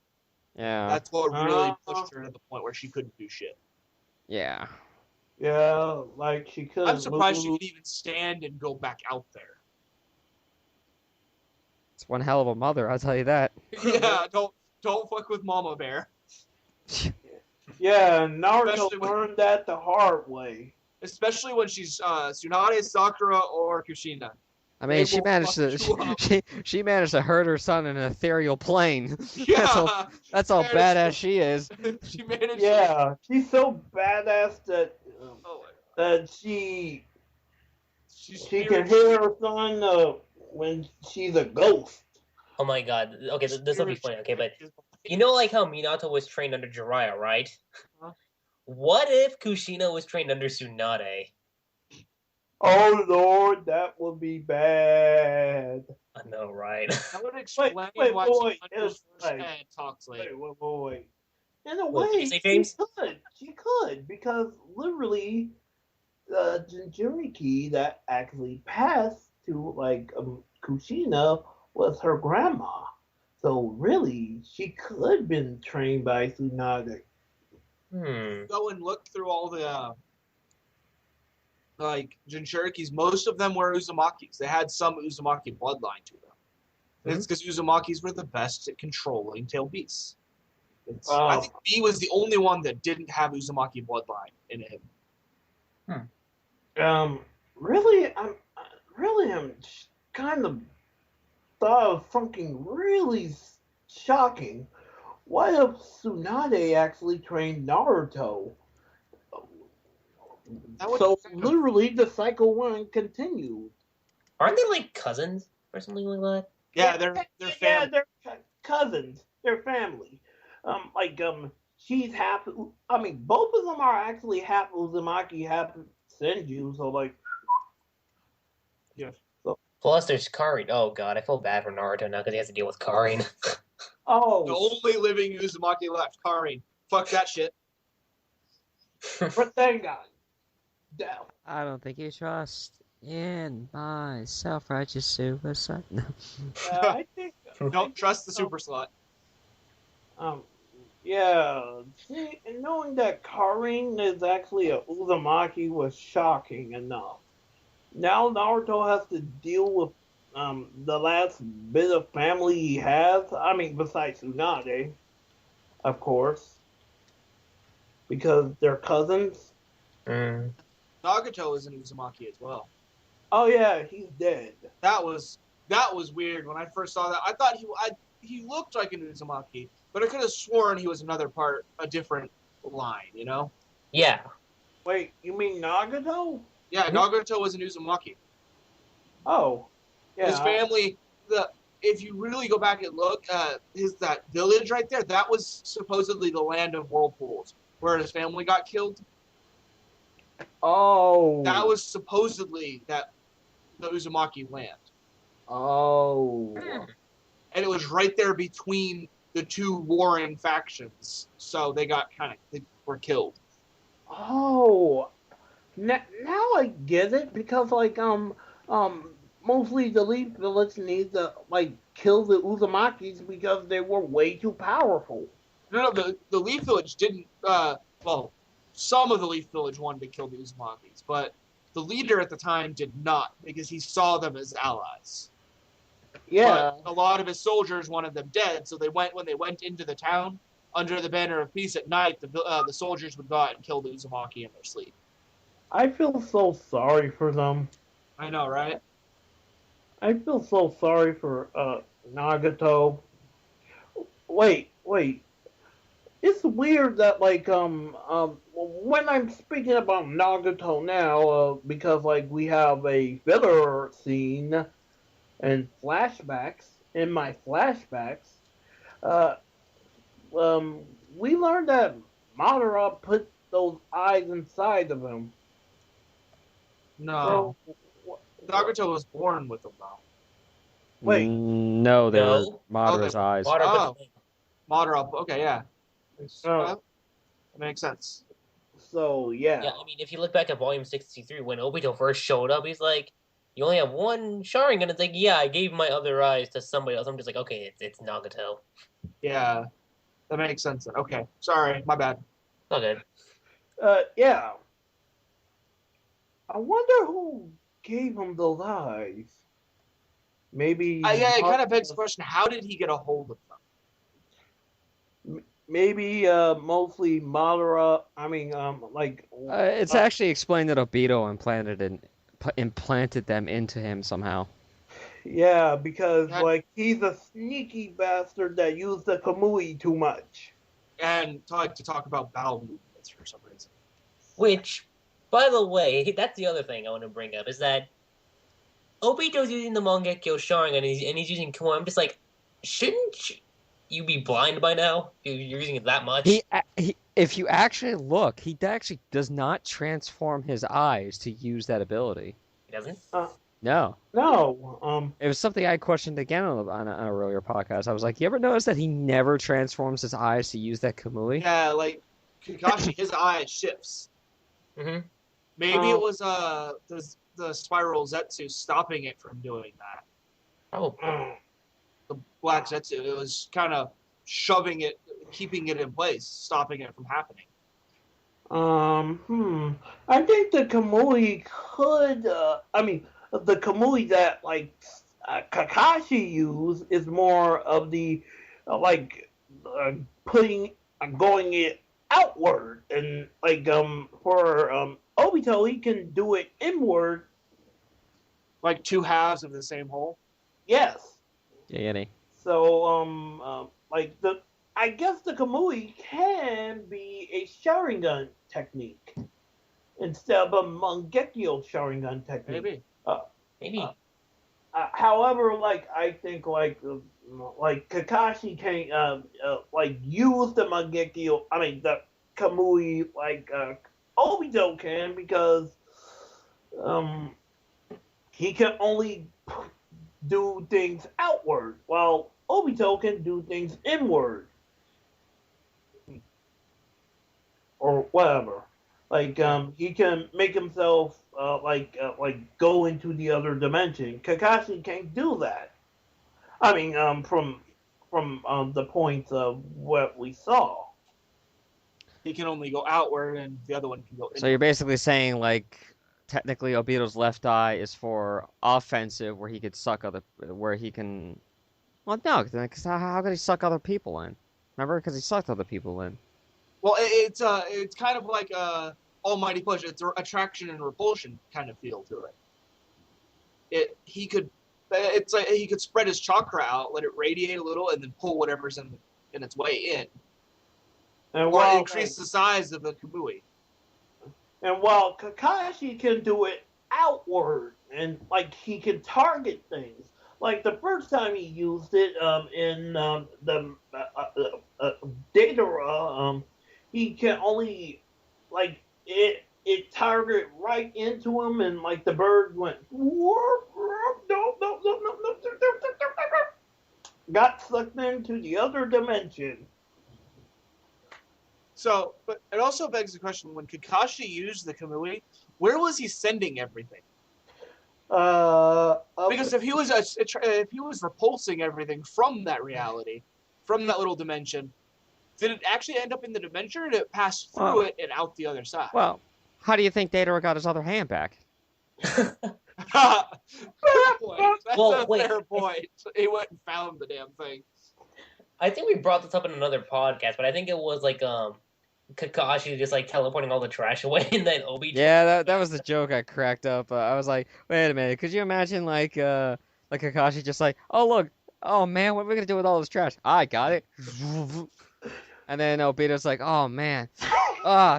Yeah. That's what really pushed her to the point where she couldn't do shit. Yeah. Yeah, like she could. I'm surprised she could even stand and go back out there. It's one hell of a mother, I'll tell you that. Yeah, don't fuck with Mama Bear. Yeah, Naruto learned that the hard way. Especially when she's Tsunade, Sakura, or Kushina. I mean, she managed to hurt her son in an ethereal plane. Yeah, that's all badass she is. She managed. Yeah, she's so badass that she can hear her son when she's a ghost. Oh my god. Okay, this will be funny. Okay, but like how Minato was trained under Jiraiya, right? Huh? What if Kushina was trained under Tsunade? Oh Lord, that would be bad. I know, right? That would explain why Tsunade's head talks later. Wait. In a way, she could, because literally, the Jinchuriki that actually passed to Kushina was her grandma. So really, she could have been trained by Tsunade. Go and look through all the like Jinchurikis. Most of them were Uzumakis. They had some Uzumaki bloodline to them. And it's because Uzumakis were the best at controlling tailed beasts. I think B was the only one that didn't have Uzumaki bloodline in him. Really, I'm kind of thought of something really shocking. What if Tsunade actually trained Naruto? So literally, the cycle one continued. Aren't they like cousins or something like that? Yeah, they're family. Yeah, they're cousins. They're family. She's half. I mean, both of them are actually half Uzumaki, half Senju. So like, yeah. So, Plus, there's Karin. Oh god, I feel bad for Naruto now because he has to deal with Karin. oh, The only living Uzumaki left, Karin. Fuck that shit. but thank God. I don't think you trust in my self-righteous suicide. No. I think. Don't trust the super slut. Yeah. See, and knowing that Karin is actually a Uzumaki was shocking enough. Now Naruto has to deal with the last bit of family he has. I mean, besides Tsunade, of course, because they're cousins. Nagato is an Uzumaki as well. Oh yeah, he's dead. That was weird when I first saw that. I thought he looked like an Uzumaki, but I could have sworn he was a different line. You know? Yeah. Wait, you mean Nagato? Yeah, Nagato was an Uzumaki. Oh, yeah. His family, if you really go back and look, that village right there, that was supposedly the land of whirlpools, where his family got killed. Oh. That was supposedly the Uzumaki land. Oh. And it was right there between the two warring factions, so they were killed. Oh. Now I get it because mostly the Leaf Village needs to kill the Uzumakis because they were way too powerful. No, the Leaf Village didn't. Some of the Leaf Village wanted to kill the Uzumakis, but the leader at the time did not because he saw them as allies. Yeah. But a lot of his soldiers wanted them dead, so when they went into the town under the banner of peace at night, the soldiers would go out and kill the Uzumaki in their sleep. I feel so sorry for them. I know, right? I feel so sorry for Nagato. Wait. It's weird that when I'm speaking about Nagato now, because we have a filler scene and flashbacks. In my flashbacks, we learned that Madara put those eyes inside of him. No. Nagato was born with them, though. Wait. No, they were Madara's eyes. Madara. Okay, yeah. That makes sense. So, yeah. Yeah, I mean, if you look back at Volume 63, when Obito first showed up, he's like, you only have one Sharingan. It's like, yeah, I gave my other eyes to somebody else. I'm just like, okay, it's Nagato. Yeah, that makes sense then. Okay, sorry, my bad. Okay. Yeah. I wonder who gave him those eyes. Maybe. Yeah, it kind of begs the question: how did he get a hold of them? Maybe mostly Madara. I mean, It's actually explained that Obito implanted them into him somehow. Yeah, because he's a sneaky bastard that used the Kamui too much. And to talk about bowel movements for some reason. Which, by the way, that's the other thing I want to bring up is that Obito's using the Mangekyo Sharingan and he's using Kamui. I'm just like, shouldn't you be blind by now? You're using it that much. If you actually look, he actually does not transform his eyes to use that ability. He doesn't? No. No. It was something I questioned again on an earlier podcast. I was like, you ever notice that he never transforms his eyes to use that Kamui? Yeah, like Kakashi, his eye shifts. Mm-hmm. Maybe it was the spiral Zetsu stopping it from doing that. Oh. the Black Zetsu. It was kind of shoving it, keeping it in place, stopping it from happening. I think the Kamui could. The Kamui that Kakashi used is more of the putting going it outward, and for Obito he can do it inward. Like two halves of the same whole. Yes. Yeah, So I guess the Kamui can be a Sharingan technique instead of a Mangekyo Sharingan technique. Maybe. Maybe. However, I think Kakashi can use the Mangekyo. I mean the Kamui Obito can, because he can only do things outward, while Obito can do things inward. Or whatever. He can make himself go into the other dimension. Kakashi can't do that. I mean, from the point of what we saw. He can only go outward, and the other one can go inward. So you're basically saying technically Obito's left eye is for offensive, where he could suck where he can. Well, no, because how could he suck other people in? Remember, because he sucked other people in. Well, it's kind of like Almighty Push. It's attraction and repulsion kind of feel to it. He could spread his chakra out, let it radiate a little, and then pull whatever's in its way in, or increase the size of the Kamui. And while Kakashi can do it outward, and he can target things. Like the first time he used it in the Datara, he can only it targeted right into him, and the bird went no, got sucked into the other dimension. So, but it also begs the question: when Kakashi used the Kamui, where was he sending everything? Because if he was repulsing everything from that reality, from that little dimension, did it actually end up in the dimension, or did it pass through it and out the other side? Well, how do you think Datara got his other hand back? Fair point. That's a fair point. He went and found the damn thing. I think we brought this up in another podcast, but I think it was Kakashi just teleporting all the trash away, and then Obito. Yeah, that was the joke I cracked up. I was like, wait a minute, could you imagine Kakashi just oh look, oh man, what are we gonna do with all this trash? I got it. And then Obito's like, oh man,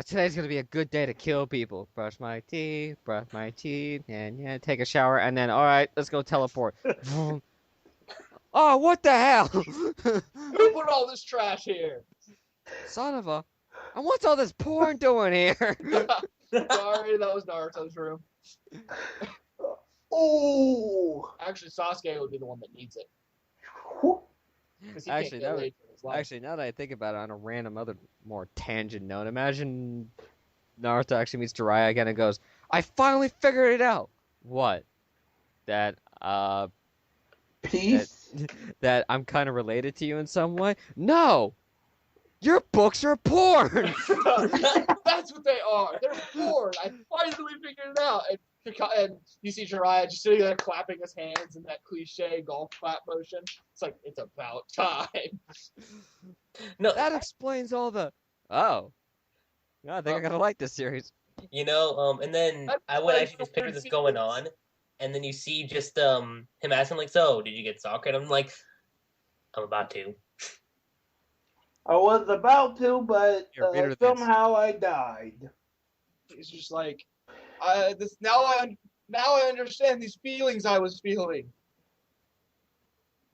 today's gonna be a good day to kill people. Brush my teeth, and yeah, take a shower, and then all right, let's go teleport. Oh, what the hell? Who put all this trash here? Son of a... And what's all this porn doing here? Sorry, that was Naruto's room. Oh! Actually, Sasuke would be the one that needs it. Actually, now that I think about it, on a random other more tangent note, imagine Naruto actually meets Jiraiya again and goes, I finally figured it out! What? That, Peace? that I'm kind of related to you in some way? No! Your books are porn! That's what they are. They're porn. I finally figured it out. And you see Jiraiya just sitting there clapping his hands in that cliche golf clap motion. It's like, it's about time. No, that explains all the... Oh. No, I think I'm gonna like this series. And then I would actually just picture this going on, and then you see just him asking so, did you get soccer? And I'm like, I'm about to. I was about to, but somehow I died. It's just now I understand these feelings I was feeling.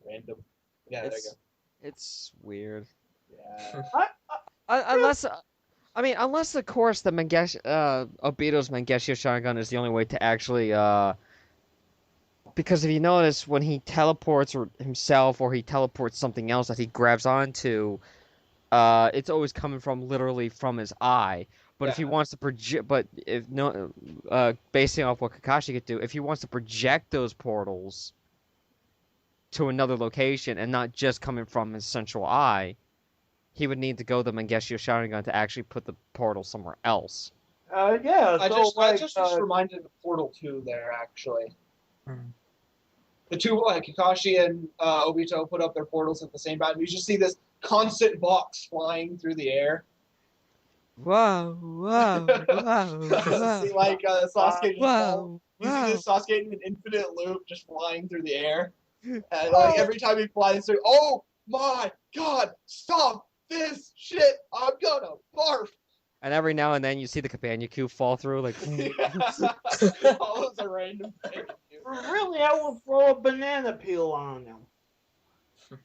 Random. Yeah, there you go. It's weird. Yeah. Unless of course the Obito's Mangekyo Sharingan is the only way to actually because if you notice when he teleports himself or he teleports something else that he grabs onto, it's always coming literally from his eye. But if he wants to project, basing off what Kakashi could do, if he wants to project those portals to another location and not just coming from his central eye, he would need to go to Mangekyou Sharingan to actually put the portal somewhere else. Yeah, I so just like, reminded of Portal 2 there, actually. Hmm. The two, Kakashi and Obito put up their portals at the same time. You just see this constant box flying through the air. Whoa, whoa, whoa, See, Sasuke just whoa, you see this Sasuke in an infinite loop just flying through the air. And every time he flies through, oh my god, stop this shit! I'm gonna barf! And every now and then you see the companion cube fall through, like. All those are random things. really, I would throw a banana peel on him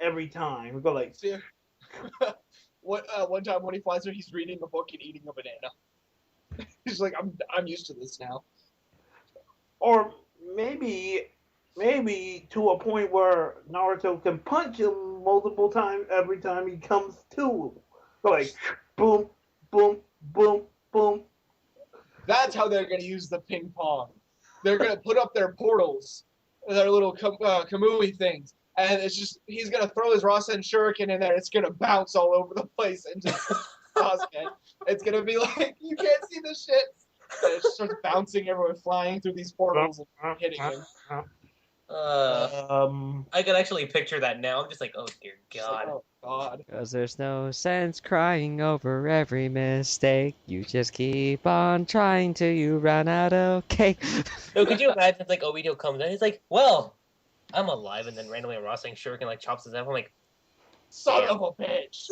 every time. We go like, See, one time when he flies through, he's reading a book and eating a banana. He's like, I'm used to this now. or maybe to a point where Naruto can punch him multiple times every time he comes to. Go like, boom, boom, boom, boom. That's how they're going to use the ping pong. They're going to put up their portals, their little Kamui things, and it's just he's going to throw his Rasen Shuriken in there. It's going to bounce all over the place into Sasuke. It's going to be like, you can't see this shit. And it just starts bouncing everywhere, flying through these portals and hitting him. I can actually picture that now. I'm just like, oh dear God. Oh God. Because there's no sense crying over every mistake. You just keep on trying till you run out of cake. No, could you imagine if like Obito comes in, he's like, well, I'm alive, and then randomly Rasen Shuriken like chops his head. I'm like, Son damn. of a bitch.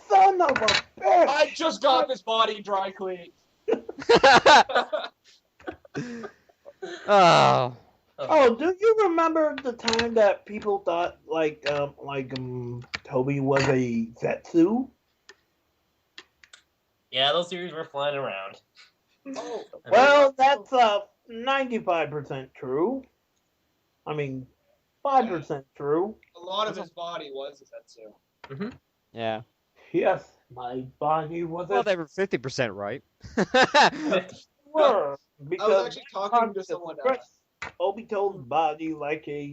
Son of a bitch! I just got this body dry cleaned. Oh. Oh, do you remember the time that people thought Toby was a Zetsu? Yeah, those theories were flying around. Oh, Well, that's 95% true. I mean, 5% true. a lot of his body was Zetsu. Yeah. Yes, my body was Well, a they were 50% right. were I because was actually talking to someone. Obito's body like a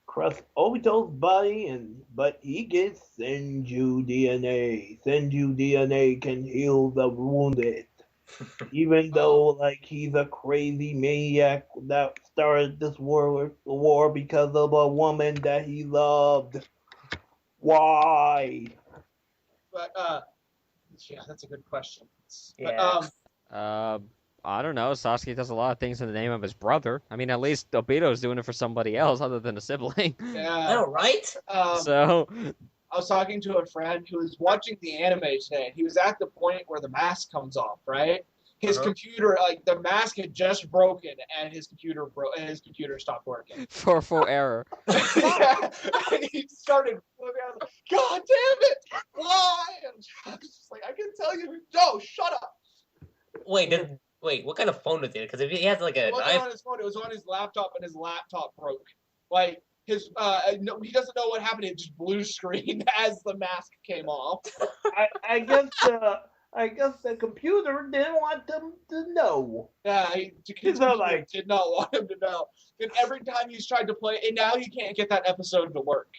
crust Obito's body but he gets Senju DNA. Senju DNA can heal the wounded. Even though he's a crazy maniac that started this war because of a woman that he loved. Why? But yeah, that's a good question. Yeah. But, I don't know. Sasuke does a lot of things in the name of his brother. I mean, at least Obito's doing it for somebody else other than a sibling. I yeah. know, right? So, I was talking to a friend who was watching the anime today, and he was at the point where the mask comes off, right? His computer, the mask had just broken, and his computer stopped working. for error. Yeah. And he started flipping out, like, God damn it! Why? And I was just like, I can tell you, no, shut up. Wait, what kind of phone was it? Because if he has like It a wasn't on his phone, it was on his laptop, and his laptop broke. Like, his, no, he doesn't know what happened, it just blue screened as the mask came off. I guess the computer didn't want them to know. Yeah, his computer did not want him to know. And every time he's tried to play, and now he can't get that episode to work.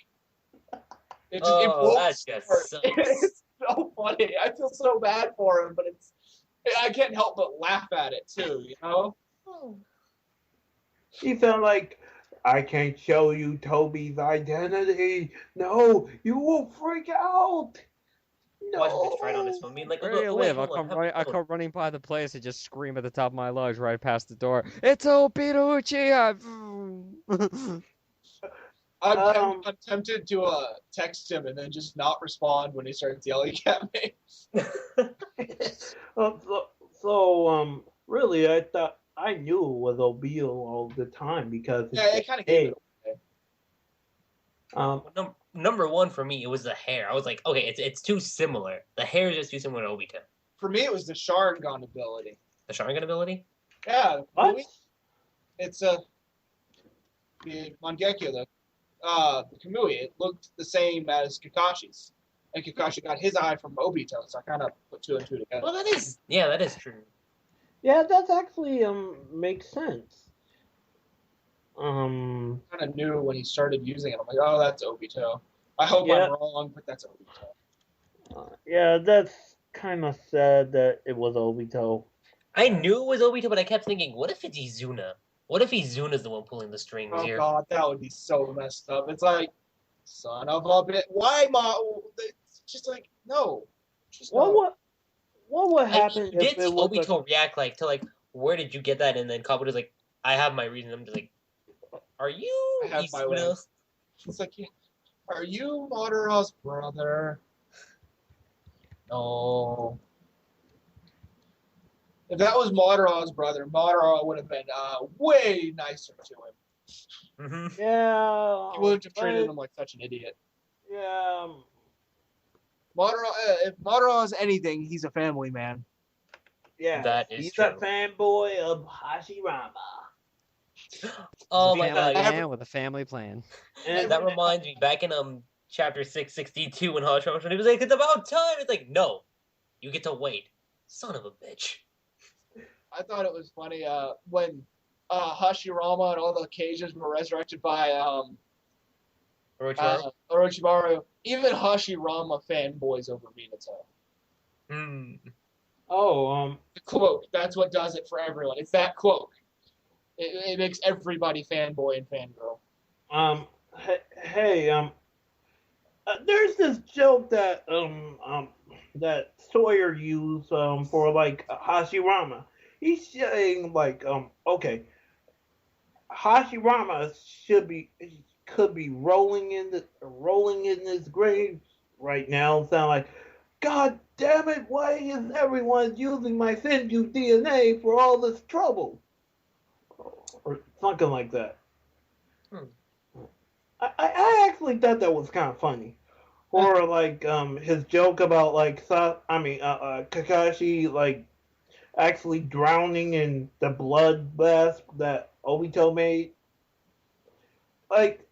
It just, that just sucks. It's so funny. I feel so bad for him, but I can't help but laugh at it too, you know? He felt like, I can't show you Toby's identity. No, you will freak out. No. Watch this right on his phone. I mean, like, Where do you live? I come running by the place and just scream at the top of my lungs right past the door. It's Obito Uchiha! I'm tempted to text him and then just not respond when he starts yelling at me. Really, I thought I knew it was Obito all the time because it kind of gave it away. Number one for me, it was the hair. I was like, okay, it's too similar. The hair is just too similar to Obito. For me, it was the Sharingan ability. The Sharingan ability? Yeah. What? It's the Mangekyo, the Kamui. It looked the same as Kakashi's. And Kakashi got his eye from Obito, so I kind of put two and two together. Well, that is true. Yeah, that actually makes sense. Um, Kind of knew when he started using it. I'm like, oh, that's Obito. I hope yeah, I'm wrong, but that's Obito. yeah, that's kind of sad that it was Obito. I knew it was Obito, but I kept thinking, what if it's Izuna? What if Izuna's the one pulling the strings Oh here? god, that would be so messed up. It's like, son of a bitch. Why, mom? It's just like, no. Just What no. would what would I mean, happen you if did it see was a Obito react where did you get that? And then Kabuto's like, I have my reason. I'm just like, are I you have my way. Izuna? It's like, are you Madara's brother? No. If that was Madara's brother, Madara would have been way nicer to him. Mm-hmm. yeah, He wouldn't have treated but him like such an idiot. yeah, Madara, if Madara is anything, he's a family man. yes, That is he's a true. fanboy of Hashirama. Oh He's a my family god. man with a family plan. And That reminds me, back in chapter 662 when Hashirama he was like, it's about time. It's like, no, you get to wait. Son of a bitch. I thought it was funny when Hashirama and all the cages were resurrected by Orochimaru? Orochimaru. Even Hashirama fanboys over Minato. Hmm. oh, The cloak, that's what does it for everyone. It's that cloak. It makes everybody fanboy and fangirl. hey, there's this joke that that Sawyer used for like Hashirama. He's saying like okay, Hashirama could be rolling in his grave right now. Sound like, God damn it! Why is everyone using my Senju DNA for all this trouble? Or something like that. Hmm. I actually thought that was kind of funny. Or like his joke about like Kakashi like actually drowning in the blood bath that Obito made. Like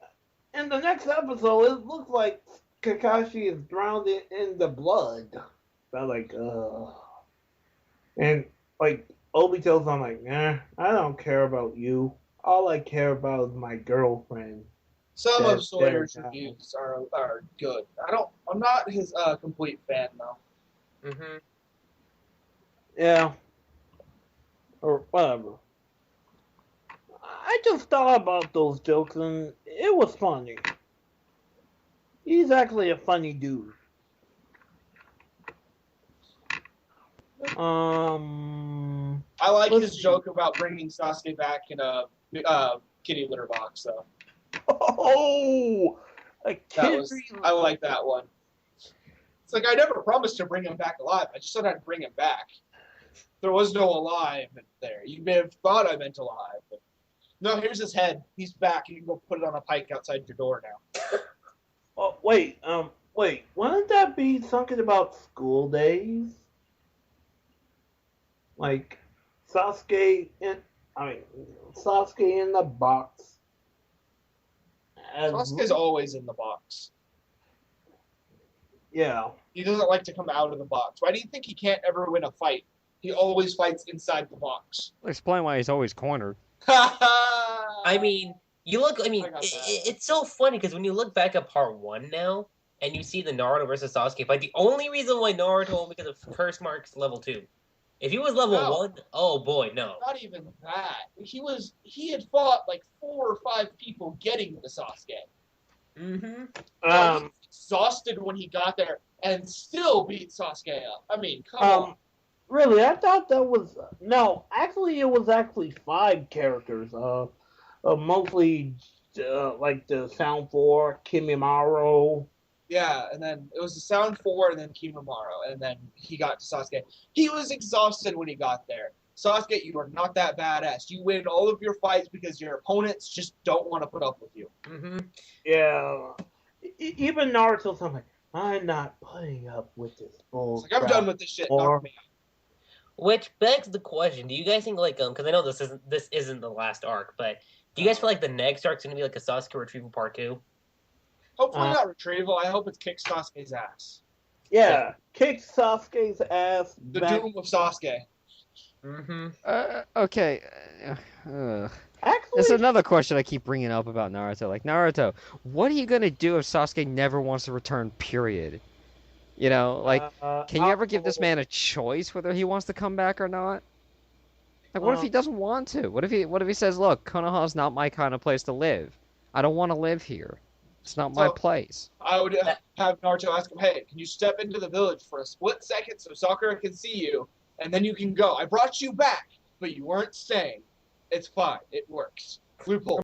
in the next episode, it looks like Kakashi is drowned in the blood. I'm like, and like Obito's, I'm like, I don't care about you. All I care about is my girlfriend. Some of That Sawyer's reviews are good. I'm not his complete fan though. Mm-hmm. yeah, or whatever. I just thought about those jokes and it was funny. He's actually a funny dude. I like Let's his see. joke about bringing Sasuke back in a kitty litter box though. Oh, a kid. I like that one. It's like I never promised to bring him back alive. I just said I'd bring him back. There was no alive there. You may have thought I meant alive, but no. Here's his head. He's back. You can go put it on a pike outside your door now. Oh, wait. Wouldn't that be something about school days? Like Sasuke in, I mean, Sasuke in the box. As, Sasuke's always in the box. yeah. He doesn't like to come out of the box. Why do you think he can't ever win a fight? He always fights inside the box. Explain why he's always cornered. I mean, it's so funny because when you look back at part one now, and you see the Naruto versus Sasuke fight, the only reason why Naruto won because of curse marks level 2. If he was level No. 1, oh boy, no. Not even that. He had fought like 4 or 5 people getting to Sasuke. Mm-hmm. He was exhausted when he got there and still beat Sasuke up. I mean, come on. Really, I thought that was no. Actually, it was actually 5 characters. Mostly like the Sound 4, Kimimaro. Yeah, and then it was the Sound 4 and then Kimimaro, and then he got to Sasuke. He was exhausted when he got there. Sasuke, you are not that badass. You win all of your fights because your opponents just don't want to put up with you. Mm-hmm. Yeah. Even Naruto's like, I'm not putting up with this bull. It's like, I'm done with this shit. Knock me out. Which begs the question: do you guys think because I know this isn't the last arc, but do you guys feel like the next arc's gonna be like a Sasuke retrieval part 2? Hopefully not retrieval. I hope it's kick Sasuke's ass. Yeah, kick Sasuke's ass. The back. doom of Sasuke. Mm-hmm. Okay. Uh, It's Actually, another question I keep bringing up about Naruto. Like, Naruto, what are you gonna do if Sasuke never wants to return, period? You know, like, can you ever give this man a choice whether he wants to come back or not? Like, what if uh, he doesn't want to? What if he says, "Look, Konoha's not my kind of place to live. I don't want to live here. It's not my So place." I would have Naruto ask him, "Hey, can you step into the village for a split second so Sakura can see you, and then you can go? I brought you back, but you weren't staying. It's fine. It works. Loophole."